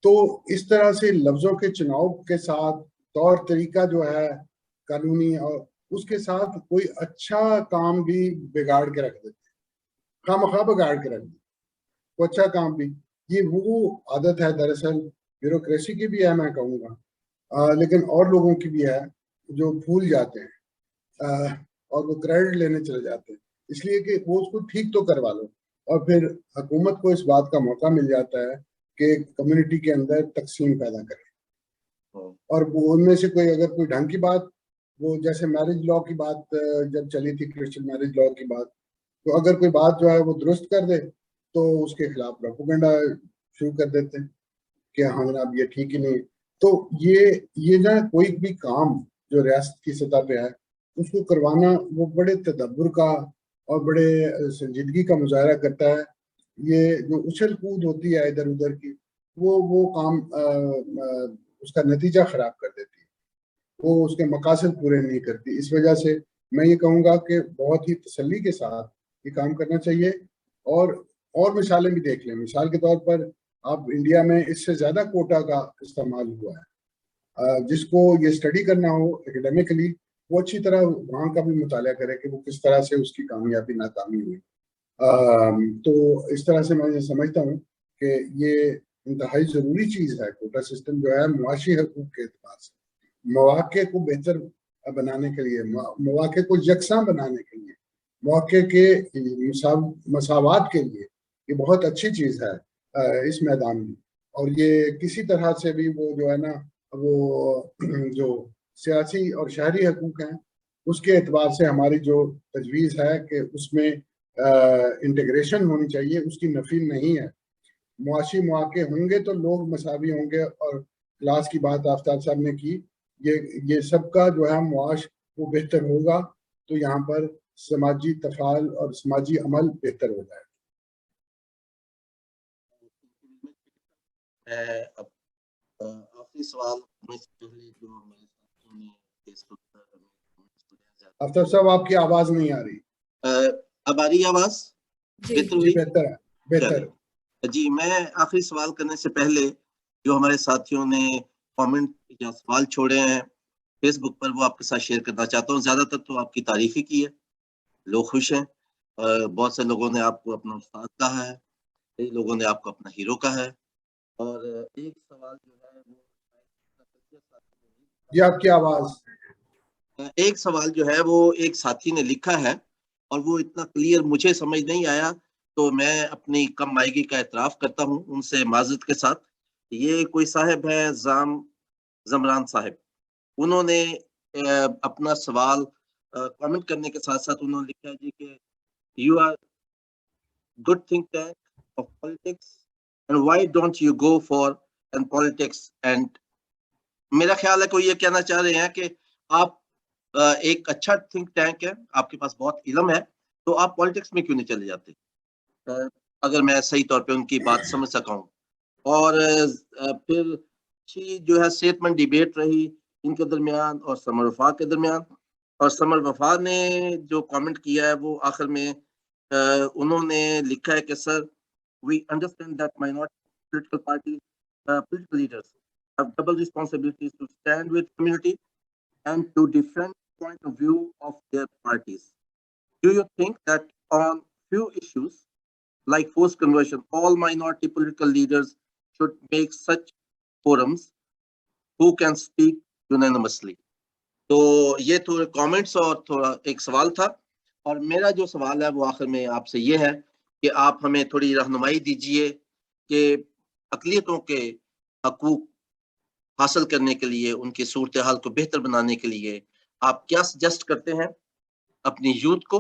[SPEAKER 3] تو اس طرح سے لفظوں کے چناؤ کے ساتھ طور طریقہ جو ہے قانونی، اور اس کے ساتھ کوئی اچھا کام بھی بگاڑ کے رکھ دیتے ہیں، خواہ بگاڑ کے رکھ دیتے ہیں کوئی اچھا کام بھی. یہ وہ عادت ہے دراصل بیوروکریسی کی بھی ہے میں کہوں گا، لیکن اور لوگوں کی بھی ہے جو بھول جاتے ہیں اور وہ کریڈٹ لینے چلے جاتے ہیں، اس لیے کہ وہ اس کو ٹھیک تو کروا لو. اور پھر حکومت کو اس بات کا موقع مل جاتا ہے کہ کمیونٹی کے اندر تقسیم پیدا کرے. اور ان میں سے کوئی اگر کوئی ڈھنگ کی بات، وہ جیسے میرج لا کی بات جب چلی تھی، کرسچن میرج لا کی بات، تو اگر کوئی بات جو ہے وہ درست کر دے تو اس کے خلاف پروپیگنڈا شروع کر دیتے ہیں کہ ہاں جناب یہ ٹھیک ہی نہیں. تو یہ جو کوئی بھی کام جو ریاست کی سطح پہ ہے اس کو کروانا وہ بڑے تدبر کا اور بڑے سنجیدگی کا مظاہرہ کرتا ہے. یہ جو اچھل کود ہوتی ہے ادھر ادھر کی، وہ کام اس کا نتیجہ خراب کر دیتی ہے، وہ اس کے مقاصد پورے نہیں کرتی. اس وجہ سے میں یہ کہوں گا کہ بہت ہی تسلی کے ساتھ یہ کام کرنا چاہیے. اور مثالیں بھی دیکھ لیں. مثال کے طور پر آپ انڈیا میں اس سے زیادہ کوٹا کا استعمال ہوا ہے. جس کو یہ اسٹڈی کرنا ہو اکیڈیمکلی، وہ اچھی طرح وہاں کا بھی مطالعہ کرے کہ وہ کس طرح سے اس کی کامیابی ناکامی ہوئی. تو اس طرح سے میں یہ سمجھتا ہوں کہ یہ انتہائی ضروری چیز ہے. کوٹا سسٹم جو ہے معاشی حقوق کے اعتبار سے مواقع کو بہتر بنانے کے لیے، مواقع کو یکساں بنانے کے لیے، مواقع کے مساوات کے لیے یہ بہت اچھی چیز ہے اس میدان میں. اور یہ کسی طرح سے بھی وہ جو ہے نا، وہ جو سیاسی اور شہری حقوق ہیں اس کے اعتبار سے ہماری جو تجویز ہے کہ اس میں انٹیگریشن ہونی چاہیے، اس کی نفی نہیں ہے. معاشی مواقع ہوں گے تو لوگ مساوی ہوں گے. اور کلاس کی بات آفتاب صاحب نے کی، یہ سب کا جو ہے معاش وہ بہتر ہوگا تو یہاں پر سماجی تفعال اور سماجی عمل بہتر ہو جائے.
[SPEAKER 1] اب آخری سوال میں سے پہلے جو ہمارے ساتھیوں نے
[SPEAKER 3] آفتاب صاحب آپ کی آواز نہیں آ رہی.
[SPEAKER 1] اب آ رہی آواز؟
[SPEAKER 3] جی بہتر ہے، بہتر.
[SPEAKER 1] جی میں آخری سوال کرنے سے پہلے جو ہمارے ساتھیوں نے کامنٹ یا سوال چھوڑے ہیں فیس بک پر وہ آپ کے ساتھ شیئر کرنا چاہتا ہوں. زیادہ تر تو آپ کی تعریف ہی کی ہے، لوگ خوش ہیں. بہت سے لوگوں نے آپ کو اپنا استاد کہا ہے، کئی لوگوں نے آپ کو اپنا ہیرو کہا ہے. اور ایک سوال جو ہے وہ
[SPEAKER 3] جی آپ کی آواز،
[SPEAKER 1] ایک سوال جو ہے وہ ایک ساتھی نے لکھا ہے اور وہ اتنا کلیئر مجھے سمجھ نہیں آیا، تو میں اپنی کم مائیگی کا اعتراف کرتا ہوں ان سے معذرت کے ساتھ. یہ کوئی صاحب ہے زمران صاحب، انہوں نے اپنا سوال کامنٹ کرنے کے ساتھ ساتھ انہوں نے لکھا ہے جی کہ you are good think tank of politics and why don't you go for and politics. And میرا خیال ہے کہ وہ یہ کہنا چاہ رہے ہیں کہ آپ ایک اچھا تھنک ٹینک ہے، آپ کے پاس بہت علم ہے، تو آپ پالیٹکس میں کیوں نہیں چلے جاتے، اگر میں صحیح طور پہ ان کی بات سمجھ سکا ہوں. اور پھر جو ہے صحت مند ڈیبیٹ رہی ان کے درمیان اور سمر وفا کے درمیان. اور سمر وفا نے جو کامنٹ کیا ہے وہ آخر میں انہوں نے لکھا ہے کہ sir we understand that minority political party political leaders have double responsibilities to stand with community and to defend point of view of their parties. Do you think that on few issues like forced conversion, all minority political leaders should make such forums who can speak unanimously? تو یہ تھوڑے کامنٹس اور تھوڑا ایک سوال تھا. اور میرا جو سوال ہے وہ آخر میں آپ سے یہ ہے کہ آپ ہمیں تھوڑی رہنمائی دیجئے کہ اقلیتوں کے حقوق حاصل کرنے کے لیے، ان کی صورتحال کو بہتر بنانے کے لیے آپ کیا سجیسٹ کرتے ہیں اپنی یوتھ کو،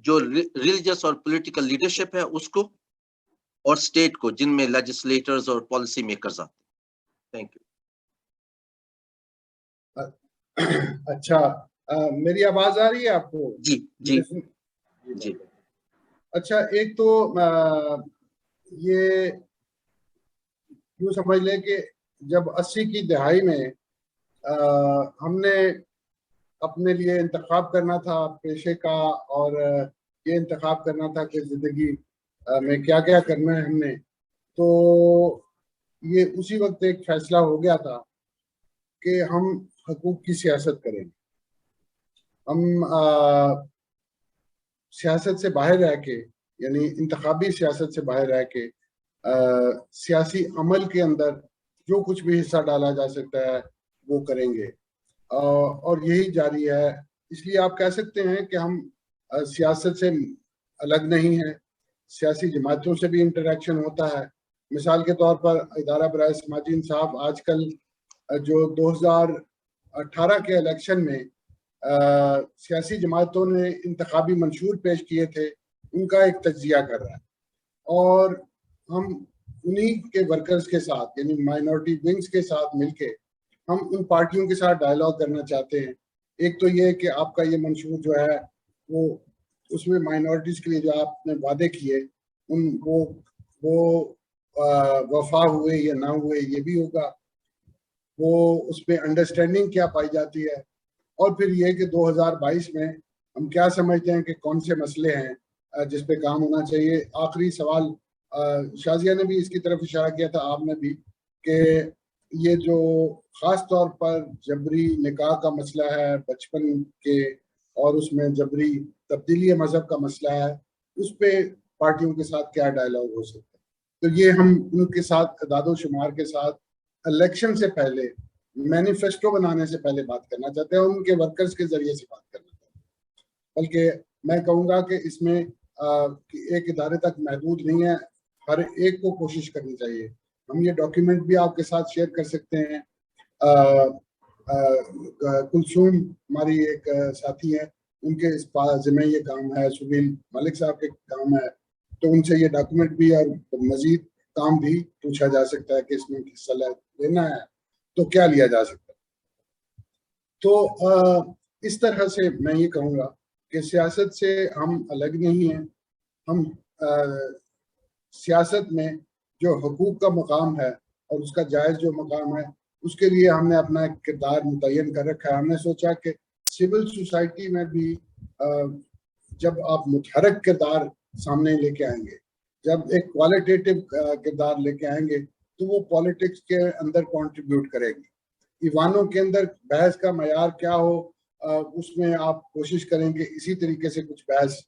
[SPEAKER 1] جو ریلیجس اور پولیٹیکل لیڈرشپ ہے اس کو، اور اسٹیٹ کو جن میں لیجسلیٹرز اور پالیسی میکرز آتے ہیں. Thank you.
[SPEAKER 3] اچھا میری آواز آ رہی ہے آپ کو؟
[SPEAKER 1] جی جی جی.
[SPEAKER 3] اچھا ایک تو یہ یوں سمجھ لیں کہ جب 80 کی دہائی میں ہم نے اپنے لیے انتخاب کرنا تھا پیشے کا اور یہ انتخاب کرنا تھا کہ زندگی میں کیا کیا کرنا ہے ہم نے، تو یہ اسی وقت ایک فیصلہ ہو گیا تھا کہ ہم حقوق کی سیاست کریں گے. ہم سیاست سے باہر رہ کے، یعنی انتخابی سیاست سے باہر رہ کے سیاسی عمل کے اندر جو کچھ بھی حصہ ڈالا جا سکتا ہے وہ کریں گے، اور یہی جاری ہے. اس لیے آپ کہہ سکتے ہیں کہ ہم سیاست سے الگ نہیں ہیں، سیاسی جماعتوں سے بھی انٹریکشن ہوتا ہے. مثال کے طور پر ادارہ برائے سماجی انصاف آج کل جو 2018 کے الیکشن میں سیاسی جماعتوں نے انتخابی منشور پیش کیے تھے، ان کا ایک تجزیہ کر رہا ہے، اور ہم انہی کے ورکرز کے ساتھ یعنی مائنورٹی ونگز کے ساتھ مل کے ہم ان پارٹیوں کے ساتھ ڈائیلاگ کرنا چاہتے ہیں. ایک تو یہ کہ آپ کا یہ منشور جو ہے وہ اس میں مائنورٹیز کے لیے جو آپ نے وعدے کیے ان وہ وفا ہوئے یا نہ ہوئے یہ بھی ہوگا، وہ اس پہ انڈرسٹینڈنگ کیا پائی جاتی ہے، اور پھر یہ کہ 2022 میں ہم کیا سمجھتے ہیں کہ کون سے مسئلے ہیں جس پہ کام ہونا چاہیے. آخری سوال شازیہ نے بھی اس کی طرف اشارہ کیا تھا، آپ نے بھی، کہ یہ جو خاص طور پر جبری نکاح کا مسئلہ ہے بچپن کے، اور اس میں جبری تبدیلی مذہب کا مسئلہ ہے، اس پہ پارٹیوں کے ساتھ کیا ڈائیلاگ ہو سکتا ہے. تو یہ ہم ان کے ساتھ اعداد و شمار کے ساتھ الیکشن سے پہلے، مینیفیسٹو بنانے سے پہلے بات کرنا چاہتے ہیں، اور ان کے ورکرز کے ذریعے سے بات کرنا چاہتے ہیں. بلکہ میں کہوں گا کہ اس میں ایک ادارے تک محدود نہیں ہے، ہر ایک کو کوشش کرنی چاہیے. ہم یہ ڈاکیومنٹ بھی آپ کے ساتھ شیئر کر سکتے ہیں. کلثوم ہماری ایک ساتھی ہیں، ان کے اس ذمہ یہ کام ہے، سبیل ملک صاحب کے کام ہے، تو ان سے یہ ڈاکیومنٹ بھی اور مزید کام بھی پوچھا جا سکتا ہے کہ اس میں حصہ لینا ہے تو کیا لیا جا سکتا ہے. تو اس طرح سے میں یہ کہوں گا کہ سیاست سے ہم الگ نہیں ہیں. ہم سیاست میں جو حقوق کا مقام ہے اور اس کا جائز جو مقام ہے، اس کے لیے ہم نے اپنا ایک کردار متعین کر رکھا ہے. ہم نے سوچا کہ سول سوسائٹی میں بھی جب آپ متحرک کردار سامنے لے کے آئیں گے، جب ایک کوالٹیٹیو کردار لے کے آئیں گے، تو وہ پالیٹکس کے اندر کنٹریبیوٹ کرے گی. ایوانوں کے اندر بحث کا معیار کیا ہو، اس میں آپ کوشش کریں گے اسی طریقے سے کچھ بحث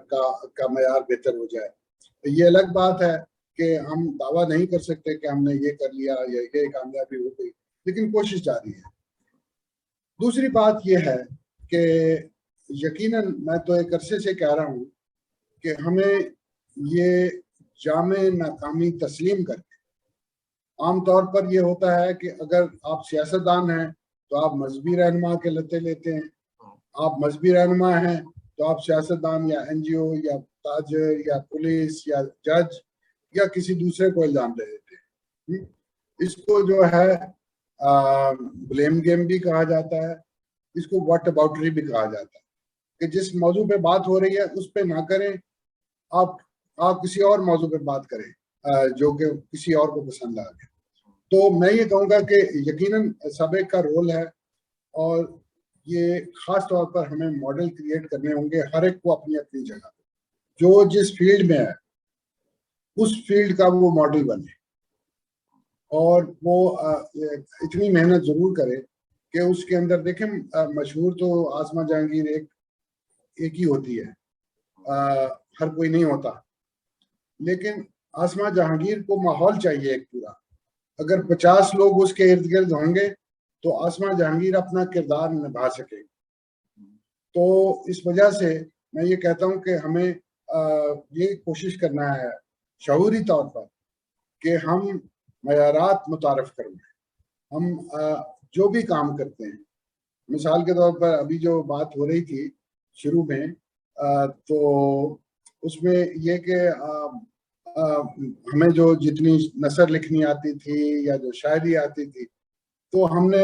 [SPEAKER 3] کا معیار بہتر ہو جائے. یہ الگ بات ہے کہ ہم دعویٰ نہیں کر سکتے کہ ہم نے یہ کر لیا یا یہ کامیابی ہو گئی، لیکن کوشش جاری ہے. دوسری بات یہ ہے کہ یقیناً میں تو ایک عرصے سے کہہ رہا ہوں کہ ہمیں یہ جامع ناکامی تسلیم کر کے، عام طور پر یہ ہوتا ہے کہ اگر آپ سیاستدان ہیں تو آپ مذہبی رہنما کے لتے لیتے ہیں، آپ مذہبی رہنما ہیں تو آپ سیاستدان یا این جی او یا تاجر یا پولیس یا جج یا کسی دوسرے کو الزام دے دیتے ہیں. اس کو جو ہے بلیم گیم بھی کہا جاتا ہے، اس کو واٹ اباؤٹری بھی کہا جاتا ہے، کہ جس موضوع پہ بات ہو رہی ہے اس پہ نہ کریں، آپ کسی اور موضوع پہ بات کریں جو کہ کسی اور کو پسند آ گئے. تو میں یہ کہوں گا کہ یقیناً سبق کا رول ہے، اور یہ خاص طور پر ہمیں ماڈل کریٹ کرنے ہوں گے، ہر ایک کو اپنی اپنی جگہ پہ جو جس فیلڈ میں ہے اس فیلڈ کا وہ ماڈل بنے، اور وہ اتنی محنت ضرور کرے کہ اس کے اندر دیکھیں مشہور تو آسما جہانگیر ایک ہی ہوتی ہے، ہر کوئی نہیں ہوتا، لیکن آسما جہانگیر کو ماحول چاہیے ایک پورا. اگر 50 لوگ اس کے ارد گرد ہوں گے تو آسما جہانگیر اپنا کردار نبھا سکے. تو اس وجہ سے میں یہ کہتا ہوں کہ ہمیں یہ کوشش کرنا ہے شعوری طور پر کہ ہم معیارات متعارف کریں. ہم جو بھی کام کرتے ہیں، مثال کے طور پر ابھی جو بات ہو رہی تھی شروع میں، تو اس میں یہ کہ ہمیں جو جتنی نثر لکھنی آتی تھی یا جو شاعری آتی تھی، تو ہم نے